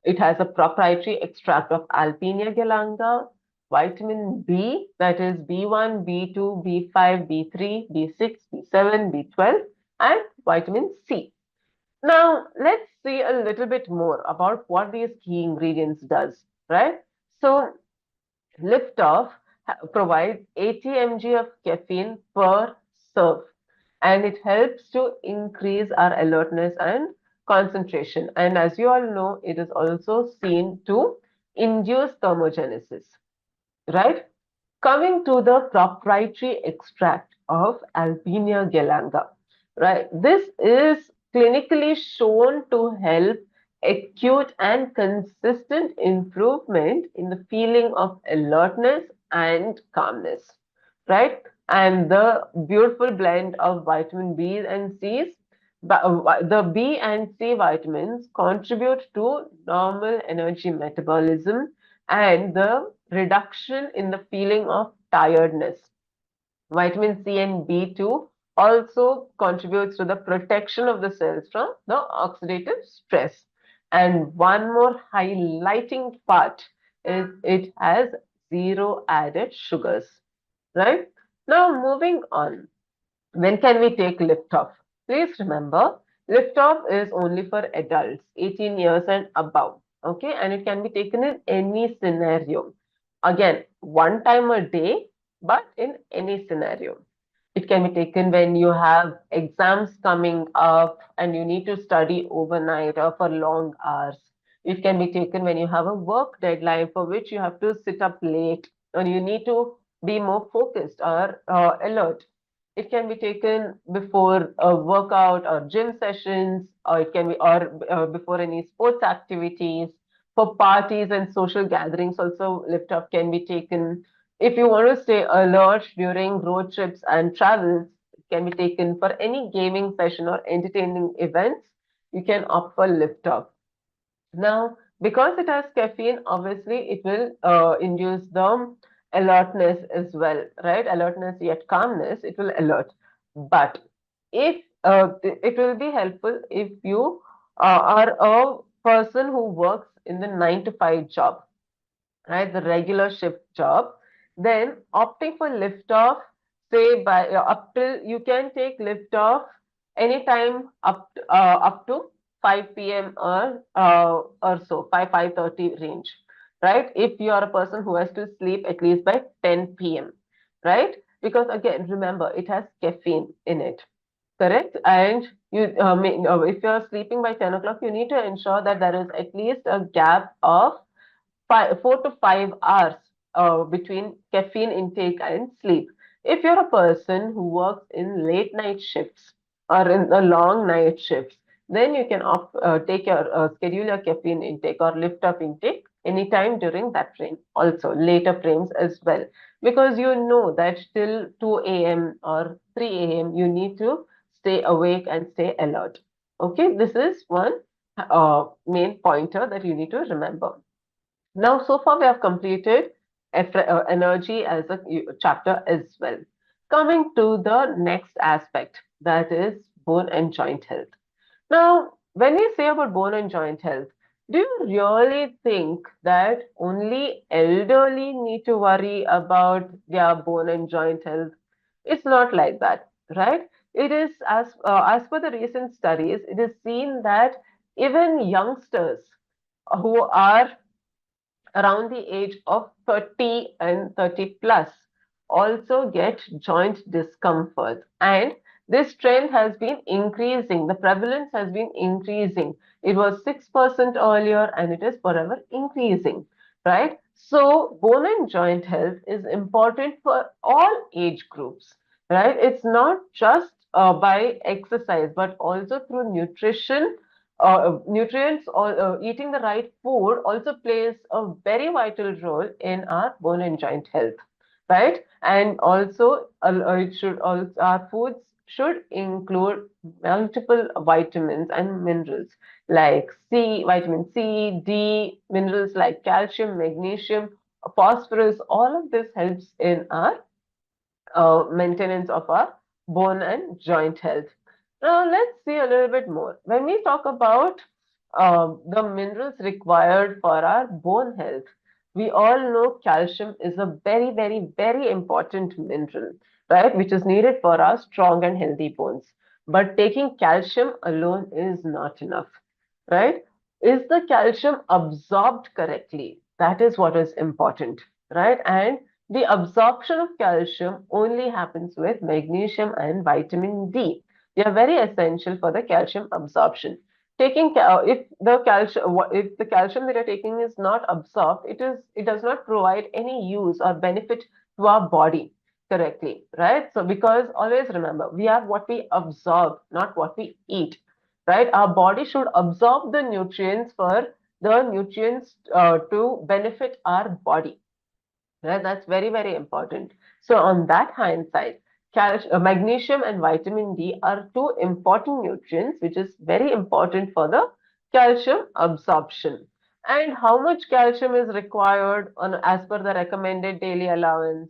It has a proprietary extract of Alpinia galanga, vitamin B, that is B1, B2, B5, B3, B6, B7, B12, and vitamin C. Now, let's see a little bit more about what these key ingredients does, right? So, Liftoff provides 80 mg of caffeine per serve, and it helps to increase our alertness and concentration. And as you all know, it is also seen to induce thermogenesis, right? Coming to the proprietary extract of Alpinia galanga, right? This is clinically shown to help acute and consistent improvement in the feeling of alertness and calmness, right? And the beautiful blend of vitamin B and C's, the B and C vitamins contribute to normal energy metabolism and the reduction in the feeling of tiredness. Vitamin C and B2 also contributes to the protection of the cells from the oxidative stress. And one more highlighting part is it has zero added sugars, right? Now moving on. When can we take liftoff? Please remember, liftoff is only for adults 18 years and above. Okay, and it can be taken in any scenario. Again, one time a day, but in any scenario. It can be taken when you have exams coming up and you need to study overnight or for long hours. It can be taken when you have a work deadline for which you have to sit up late and you need to be more focused or alert. It can be taken before a workout or gym sessions, or it can be or before any sports activities. For parties and social gatherings, also lift up can be taken. If you want to stay alert during road trips and travels, it can be taken for any gaming session or entertaining events. You can opt for lift up. Now, because it has caffeine, obviously it will induce the alertness as well, right? Alertness yet calmness, it will alert. But if it will be helpful if you are a person who works in the 9 to 5 job, right? The regular shift job. Then opting for lift off, say by up till you can take lift off anytime up to 5 p.m. or so 5:30 range, right? If you are a person who has to sleep at least by 10 p.m., right? Because again, remember it has caffeine in it. Correct. And if you're sleeping by 10 o'clock, you need to ensure that there is at least a gap of 4 to 5 hours between caffeine intake and sleep. If you're a person who works in late night shifts or in the long night shifts, then you can take your schedule your caffeine intake or lift up intake anytime during that frame. Also, later frames as well, because you know that till 2 a.m. or 3 a.m. you need to stay awake and stay alert. Okay, this is one main pointer that you need to remember. Now, so far we have completed energy as a chapter as well. Coming to the next aspect, that is bone and joint health. Now, when we say about bone and joint health, do you really think that only elderly need to worry about their bone and joint health? It's not like that, right? It is as per the recent studies, it is seen that even youngsters who are around the age of 30 and 30 plus also get joint discomfort. And this trend has been increasing. The prevalence has been increasing. It was 6% earlier and it is forever increasing, right? So, bone and joint health is important for all age groups, right? It's not just by exercise, but also through nutrition nutrients or eating the right food also plays a very vital role in our bone and joint health, right? And also, it should also our foods should include multiple vitamins and minerals like vitamin C, D, minerals like calcium, magnesium, phosphorus. All of this helps in our maintenance of our bone and joint health. Now, let's see a little bit more. When we talk about the minerals required for our bone health, we all know calcium is a very, very, very important mineral, right? Which is needed for our strong and healthy bones. But taking calcium alone is not enough, right? Is the calcium absorbed correctly? That is what is important, right? And the absorption of calcium only happens with magnesium and vitamin D. They are very essential for the calcium absorption. If the calcium that you're taking is not absorbed, it does not provide any use or benefit to our body correctly, right? So because always remember, we are what we absorb, not what we eat, right? Our body should absorb the nutrients for the nutrients to benefit our body. Right? That's very, very important. So on that hindsight, magnesium and vitamin D are two important nutrients, which is very important for the calcium absorption. And how much calcium is required as per the recommended daily allowance?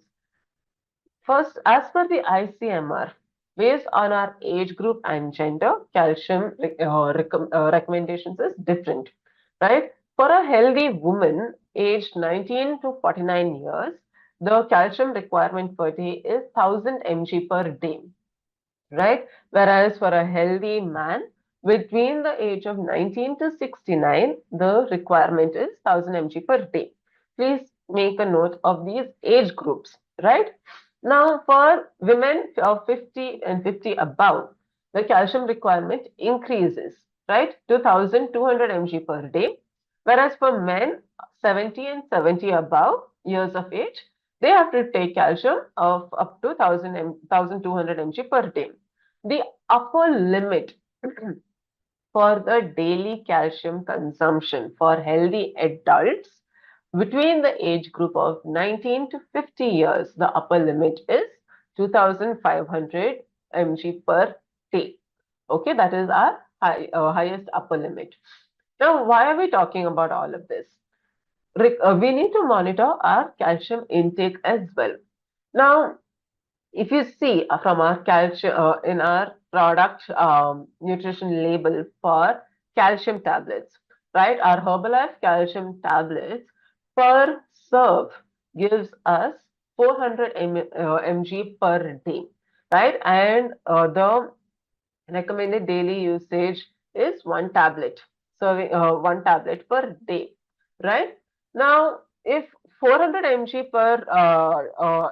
First, as per the ICMR, based on our age group and gender, calcium recommendations is different, right? For a healthy woman aged 19 to 49 years, the calcium requirement per day is 1000 mg per day, right? Whereas for a healthy man between the age of 19 to 69, the requirement is 1000 mg per day. Please make a note of these age groups, right? Now, for women of 50 and 50 above, the calcium requirement increases, right, to 1200 mg per day. Whereas for men 70 and 70 above years of age, they have to take calcium of up to 1200 mg per day. The upper limit for the daily calcium consumption for healthy adults between the age group of 19 to 50 years, the upper limit is 2500 mg per day. Okay, that is our highest upper limit. Now, why are we talking about all of this? We need to monitor our calcium intake as well. Now, if you see from our calcium in our product nutrition label for calcium tablets, right? Our Herbalife calcium tablets per serve gives us 400 mg per day, right? And the recommended daily usage is one tablet. So one tablet per day, right? Now, if 400 mg per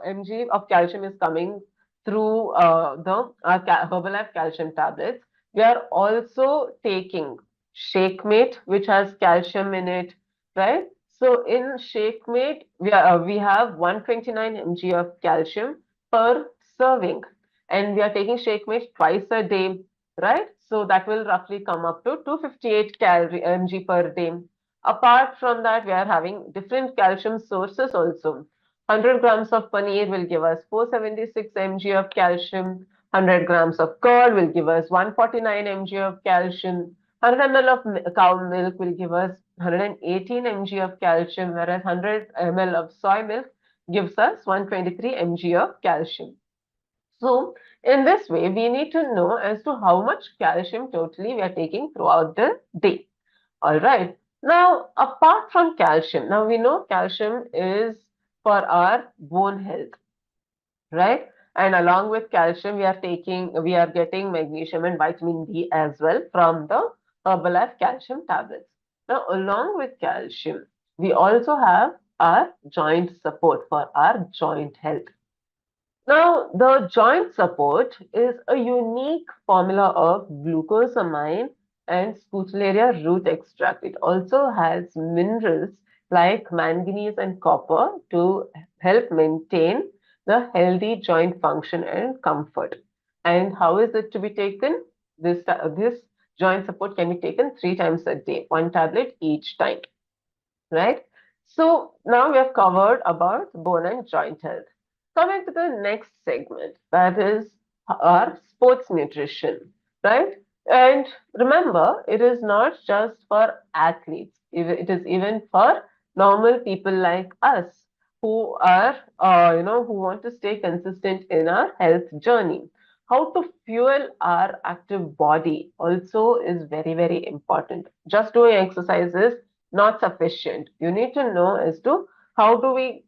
mg of calcium is coming through the Herbalife calcium tablets, we are also taking Shakemate, which has calcium in it, right? So in Shakemate, we have 129 mg of calcium per serving, and we are taking Shakemate twice a day, right? So that will roughly come up to 258 calorie mg per day. Apart from that, we are having different calcium sources also. 100 grams of paneer will give us 476 mg of calcium. 100 grams of curd will give us 149 mg of calcium. 100 ml of cow milk will give us 118 mg of calcium, whereas 100 ml of soy milk gives us 123 mg of calcium. So, in this way, we need to know as to how much calcium totally we are taking throughout the day. All right. Now, apart from calcium, now we know calcium is for our bone health, right? And along with calcium, we are getting magnesium and vitamin D as well from the Herbalife calcium tablets. Now, along with calcium, we also have our joint support for our joint health. Now, the joint support is a unique formula of glucosamine and scutellaria root extract. It also has minerals like manganese and copper to help maintain the healthy joint function and comfort. And how is it to be taken? This joint support can be taken 3 times a day, one tablet each time, right? So now we have covered about bone and joint health. Coming to the next segment, that is our sports nutrition, right? And remember, it is not just for athletes, it is even for normal people like us who are, who want to stay consistent in our health journey. How to fuel our active body also is very, very important. Just doing exercises not sufficient. You need to know as to how do we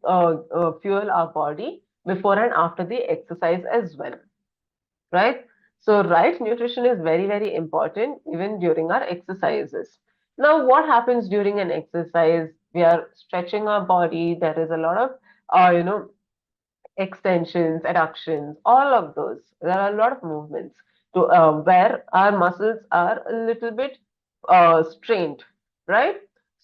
fuel our body before and after the exercise as well, right? So right nutrition is very, very important even during our exercises. Now, what happens during an exercise? We are stretching our body. There is a lot of, extensions, adductions, all of those. There are a lot of movements to where our muscles are a little bit strained, right?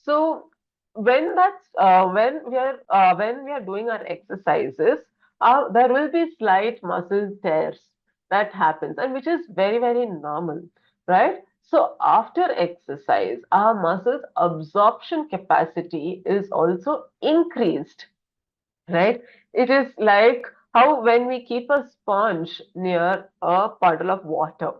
So when we are doing our exercises, there will be slight muscle tears that happens, and which is very, very normal, right? So after exercise, our muscles absorption capacity is also increased, right? It is like how when we keep a sponge near a puddle of water,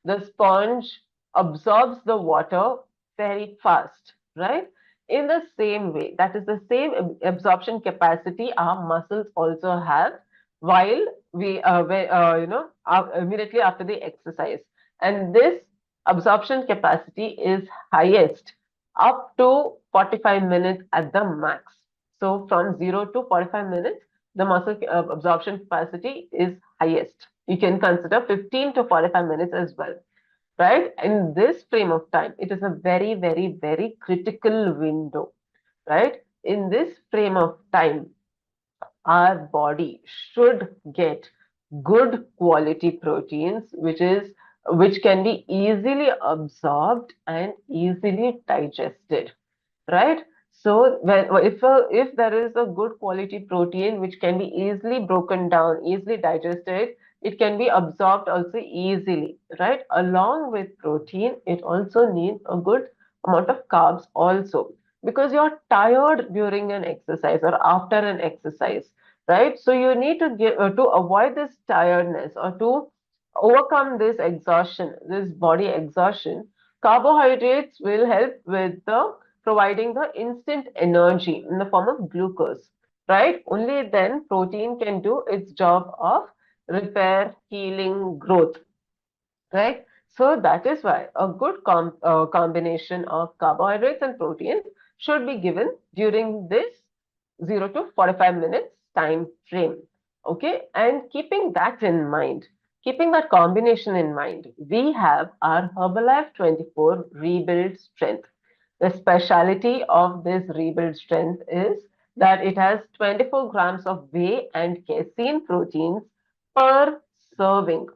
the sponge absorbs the water very fast, right? In the same way, that is the same absorption capacity our muscles also have while immediately after the exercise. And this absorption capacity is highest up to 45 minutes at the max. So from 0 to 45 minutes, the muscle absorption capacity is highest. You can consider 15 to 45 minutes as well, right? In this frame of time, it is a very, very, very critical window, right? In this frame of time, our body should get good quality proteins, which can be easily absorbed and easily digested, right? So if there is a good quality protein which can be easily broken down, easily digested, it can be absorbed also easily, right? Along with protein, it also needs a good amount of carbs also, because you're tired during an exercise or after an exercise, right? So you need to give to avoid this tiredness or to overcome this exhaustion, this body exhaustion. Carbohydrates will help with the providing the instant energy in the form of glucose, right? Only then protein can do its job of repair, healing, growth, right? So that is why a good combination of carbohydrates and proteins should be given during this 0 to 45 minutes time frame. Okay, and keeping that in mind, keeping that combination in mind, we have our Herbalife 24 Rebuild Strength. The speciality of this Rebuild Strength is that it has 24 grams of whey and casein proteins per serving.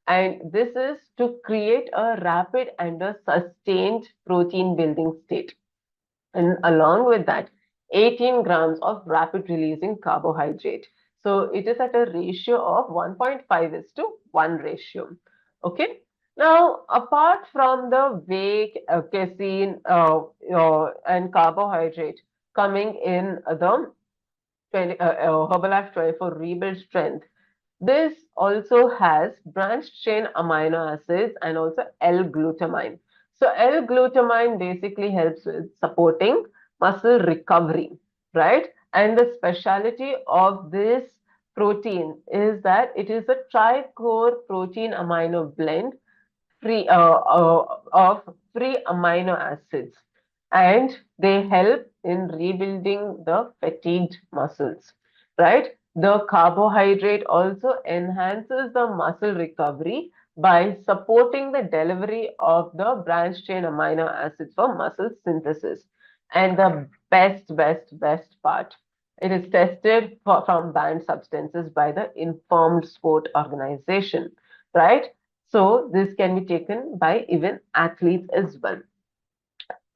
And this is to create a rapid and a sustained protein building state. And along with that, 18 grams of rapid releasing carbohydrate. So it is at a ratio of 1.5 is to 1 ratio. Okay. Now, apart from the whey, casein, and carbohydrate coming in the 20, Herbalife 24 Rebuild Strength, this also has branched chain amino acids and also L-glutamine. So L-glutamine basically helps with supporting muscle recovery, right? And the speciality of this protein is that it is a tri-core protein amino blend free of free amino acids, and they help in rebuilding the fatigued muscles, right? The carbohydrate also enhances the muscle recovery by supporting the delivery of the branched chain amino acids for muscle synthesis. And the best part, it is tested from banned substances by the Informed Sport Organization, right? So this can be taken by even athletes as well.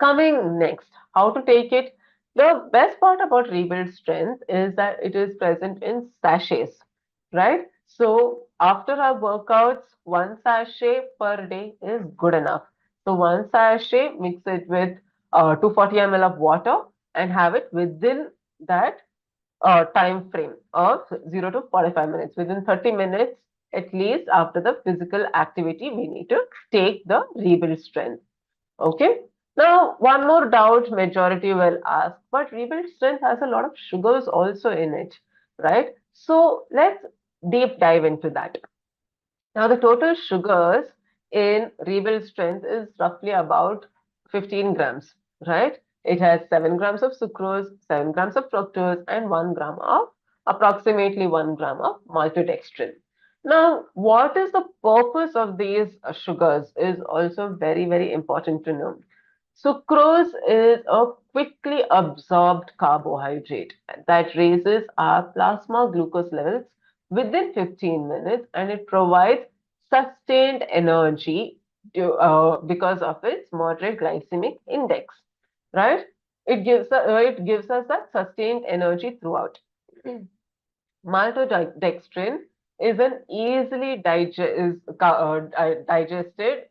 Coming next, how to take it. The best part about Rebuild Strength is that it is present in sachets, right? So after our workouts, one sachet per day is good enough. So one sachet, mix it with 240 ml of water and have it within that time frame of 0 to 45 minutes. Within 30 minutes, at least after the physical activity, we need to take the rebuild strength. Okay. Now, one more doubt majority will ask, but rebuild strength has a lot of sugars also in it, right? So let's deep dive into that. Now, the total sugars in rebuild strength is roughly about 15 grams, right? It has 7 grams of sucrose, 7 grams of fructose, and 1 gram of approximately 1 gram of maltodextrin. Now, what is the purpose of these sugars is also very important to know. Sucrose is a quickly absorbed carbohydrate that raises our plasma glucose levels within 15 minutes, and it provides sustained energy because of its moderate glycemic index, right? It gives us that sustained energy throughout. Maltodextrin is an easily digested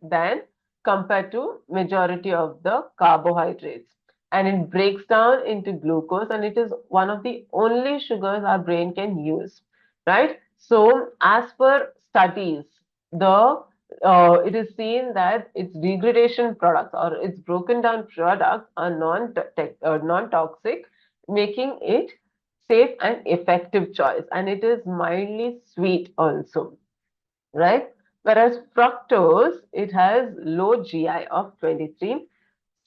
than compared to majority of the carbohydrates, and it breaks down into glucose, and it is one of the only sugars our brain can use, right? So as per studies, the it is seen that its degradation products or its broken down products are non-toxic, making it safe and effective choice, and it is mildly sweet also, right? Whereas fructose, it has low GI of 23,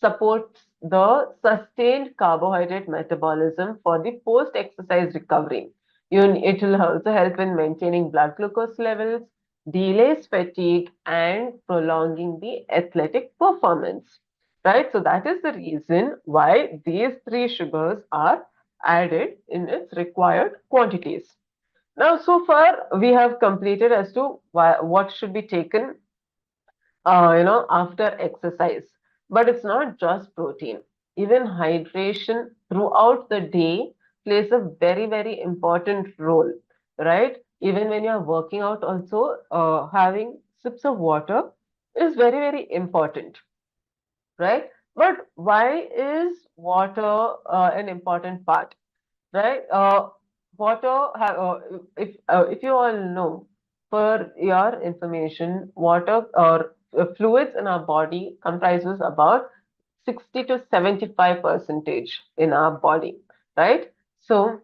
supports the sustained carbohydrate metabolism for the post-exercise recovery. It will also help in maintaining blood glucose levels, delays fatigue, and prolonging the athletic performance. Right? So that is the reason why these three sugars are added in its required quantities. Now, so far we have completed as to what should be taken after exercise. But it's not just protein. Even hydration throughout the day plays a very important role, right? Even when you're working out, also having sips of water is very important, right? But why is water an important part? Right? If you all know, for your information, water or fluids in our body comprises about 60 to 75 percentage in our body, right? So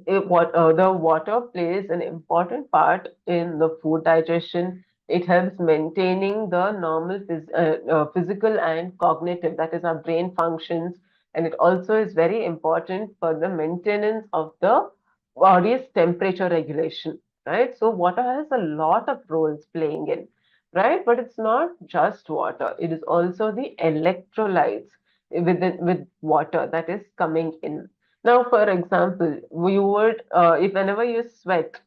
the water plays an important part in the food digestion. It helps maintaining the normal physical and cognitive, that is our brain functions. and it also is very important for the maintenance of the body's temperature regulation, right? So water has a lot of roles playing in, right? But it's not just water, it is also the electrolytes with water that is coming in. Now, for example, we would, if whenever you sweat,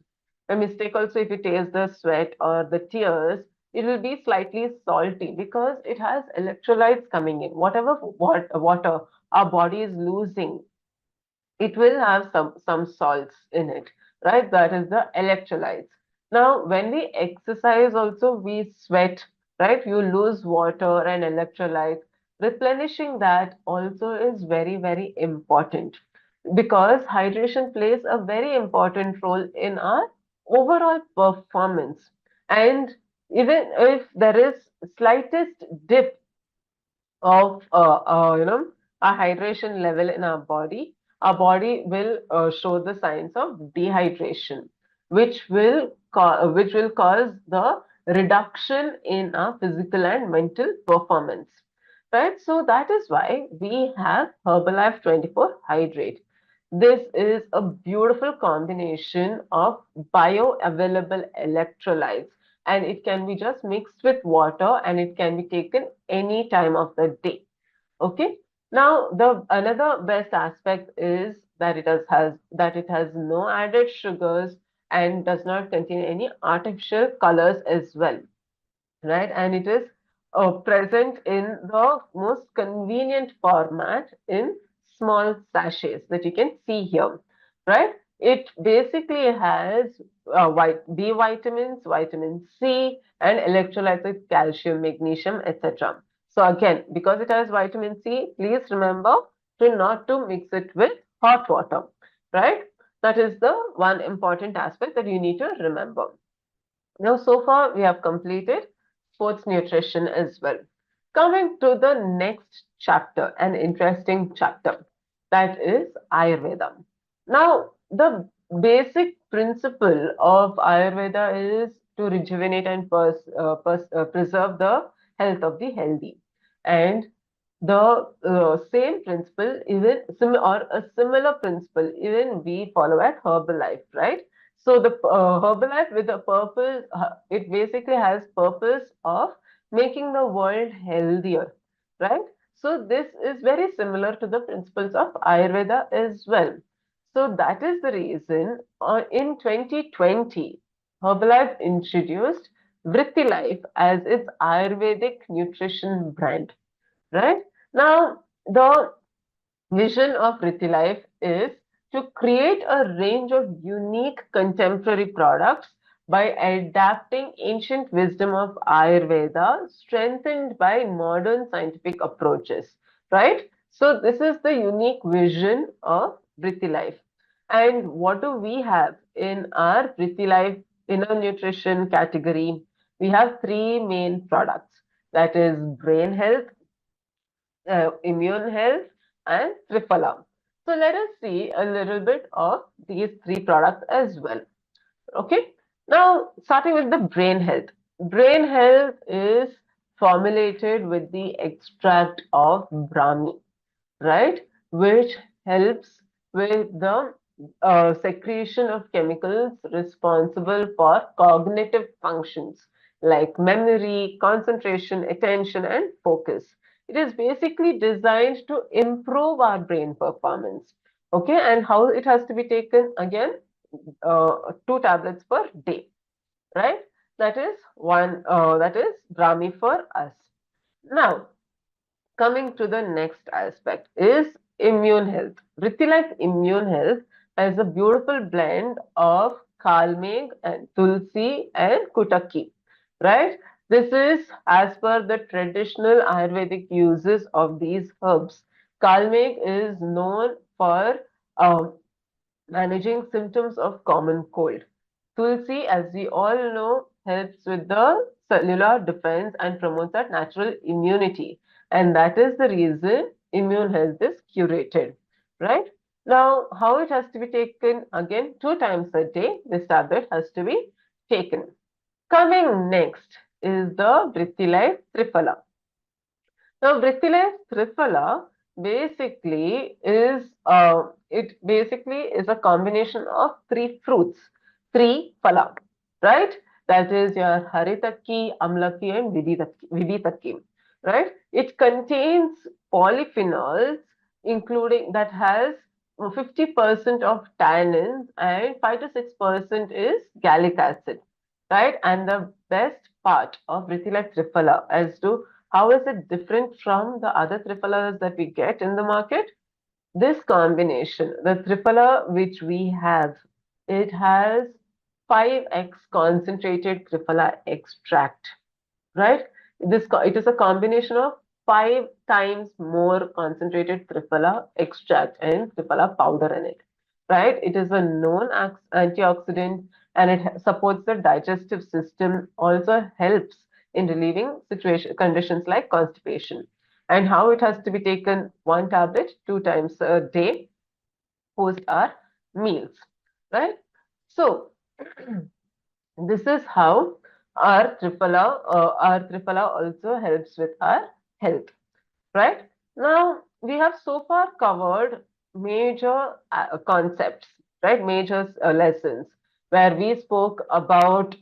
a mistake also, if you taste the sweat or the tears, it will be slightly salty because it has electrolytes coming in. Whatever water our body is losing, it will have some salts in it, right? That is the electrolytes. Now, when we exercise, also we sweat, right? You lose water and electrolytes. Replenishing that also is very, very important because hydration plays a very important role in our overall performance. And even if there is slightest dip of a hydration level in our body will show the signs of dehydration, which will cause the reduction in our physical and mental performance. Right, so that is why we have Herbalife 24 Hydrate. This is a beautiful combination of bioavailable electrolytes, and it can be just mixed with water and it can be taken any time of the day. Okay. Now, the another best aspect is that it has no added sugars and does not contain any artificial colors as well, right? And it is present in the most convenient format in small sachets that you can see here, right? It basically has B vitamins, vitamin C, and electrolytes like calcium, magnesium, etc. So again, because it has vitamin C, please remember to not to mix it with hot water, right? That is the one important aspect that you need to remember. Now, so far we have completed sports nutrition as well. Coming to the next chapter, an interesting chapter, that is Ayurveda. Now, the basic principle of Ayurveda is to rejuvenate and preserve the health of the healthy. And the same principle, even or a similar principle, even we follow at Herbalife, right? So the Herbalife with a purpose, it basically has purpose of making the world healthier, right? So this is very similar to the principles of Ayurveda as well. So that is the reason in 2020, Herbalife introduced Vritti Life as its Ayurvedic nutrition brand, right? Now, the vision of Riti Life is to create a range of unique contemporary products by adapting ancient wisdom of Ayurveda, strengthened by modern scientific approaches, right? So, this is the unique vision of Riti Life. And what do we have in our Riti Life inner nutrition category? We have three main products, that is brain health, immune health, and Triphala. So let us see a little bit of these three products as well. Okay. Now, starting with the brain health. Brain health is formulated with the extract of Brahmi, right? Which helps with the secretion of chemicals responsible for cognitive functions like memory, concentration, attention, and focus. It is basically designed to improve our brain performance. Okay, and how it has to be taken again? 2 tablets per day, right? That is one. That is Brahmi for us. Now, coming to the next aspect is immune health. Ritilite Immune Health has a beautiful blend of Kalmeg and Tulsi and Kutaki, right? This is as per the traditional Ayurvedic uses of these herbs. Kalmeg is known for um, managing symptoms of common cold. Tulsi, as we all know, helps with the cellular defense and promotes that natural immunity. And that is the reason immune health is curated, right? Now, how it has to be taken again, 2 times a day, this tablet has to be taken. Coming next is the Vritti Life Triphala. Now, Vritti Life Triphala basically is it basically is a combination of three fruits, three phala, right? That is your Haritakki, Amlaki, and Viditakki, right? It contains polyphenols, including that has 50% of tannins and 5 to 6% is gallic acid, right? And the best part of Rithila Triphala as to how is it different from the other Trifalas that we get in the market? This combination, the Triphala which we have, it has 5x concentrated Triphala extract, right? It is a combination of 5 times more concentrated Triphala extract and Triphala powder in it, right? It is a known antioxidant and it supports the digestive system, also helps in relieving situation conditions like constipation. And how it has to be taken: one tablet 2 times a day post our meals, right? So this is how our triphala also helps with our health, right? Now we have so far covered major concepts, right? Major lessons where we spoke about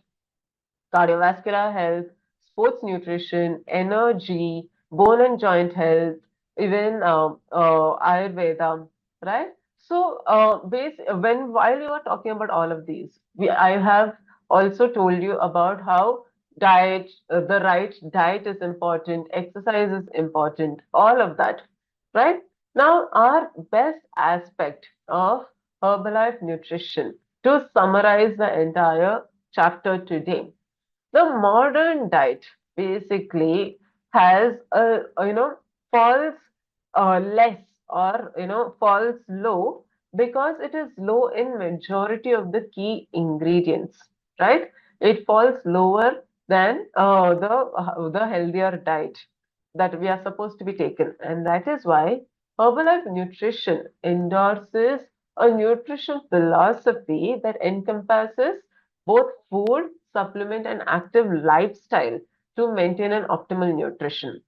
cardiovascular health, sports nutrition, energy, bone and joint health, even Ayurveda, right? So, when while you were talking about all of these, I have also told you about how the right diet is important, exercise is important, all of that, right? Now, our best aspect of Herbalife nutrition, to summarize the entire chapter today, the modern diet basically has falls less, or falls low because it is low in majority of the key ingredients, right? It falls lower than the healthier diet that we are supposed to be taken, and that is why Herbalife Nutrition endorses a nutrition philosophy that encompasses both food, supplement, and active lifestyle to maintain an optimal nutrition,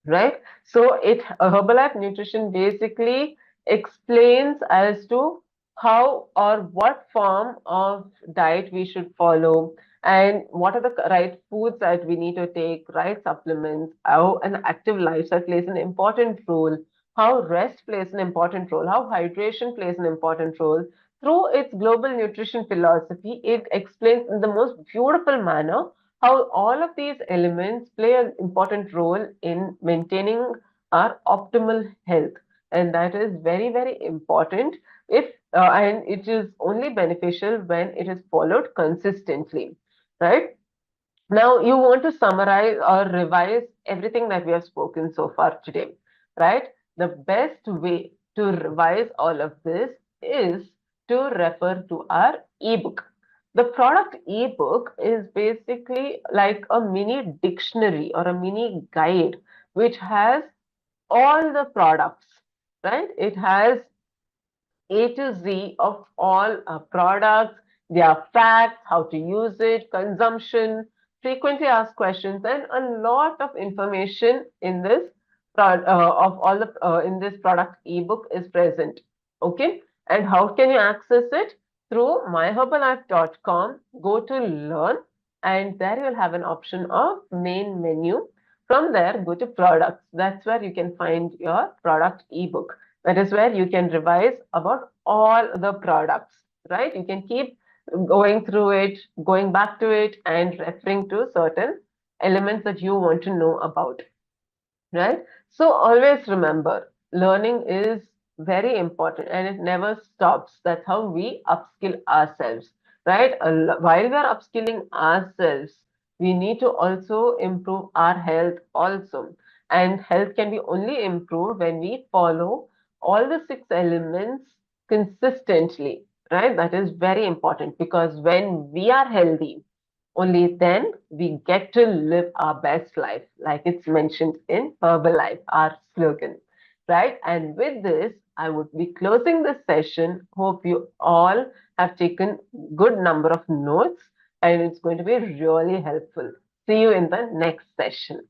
right? So Herbalife Nutrition basically explains as to how or what form of diet we should follow and what are the right foods that we need to take, right supplements, how an active lifestyle plays an important role, how rest plays an important role, how hydration plays an important role. Through its global nutrition philosophy, it explains in the most beautiful manner how all of these elements play an important role in maintaining our optimal health. And that is very, very important if and it is only beneficial when it is followed consistently, right? Now, you want to summarize or revise everything that we have spoken so far today, right? The best way to revise all of this is to refer to our ebook. The product ebook is basically like a mini dictionary or a mini guide which has all the products, right? It has a to Z of all products, their facts, how to use it, consumption, frequently asked questions, and a lot of information in this of all the in this product ebook is present. Okay, and how can you access it? Through myherbalife.com. Go to learn, and there you'll have an option of main menu. From there, go to products. That's where you can find your product ebook. That is where you can revise about all the products, right? You can keep going through it, going back to it, and referring to certain elements that you want to know about, right? So always remember, learning is very important and it never stops. That's how we upskill ourselves, right? While we are upskilling ourselves, we need to also improve our health also. And health can be only improved when we follow all the 6 elements consistently, right? That is very important because when we are healthy, only then we get to live our best life, like it's mentioned in Herbalife, our slogan, right? And with this, I would be closing this session. Hope you all have taken good number of notes and it's going to be really helpful. See you in the next session.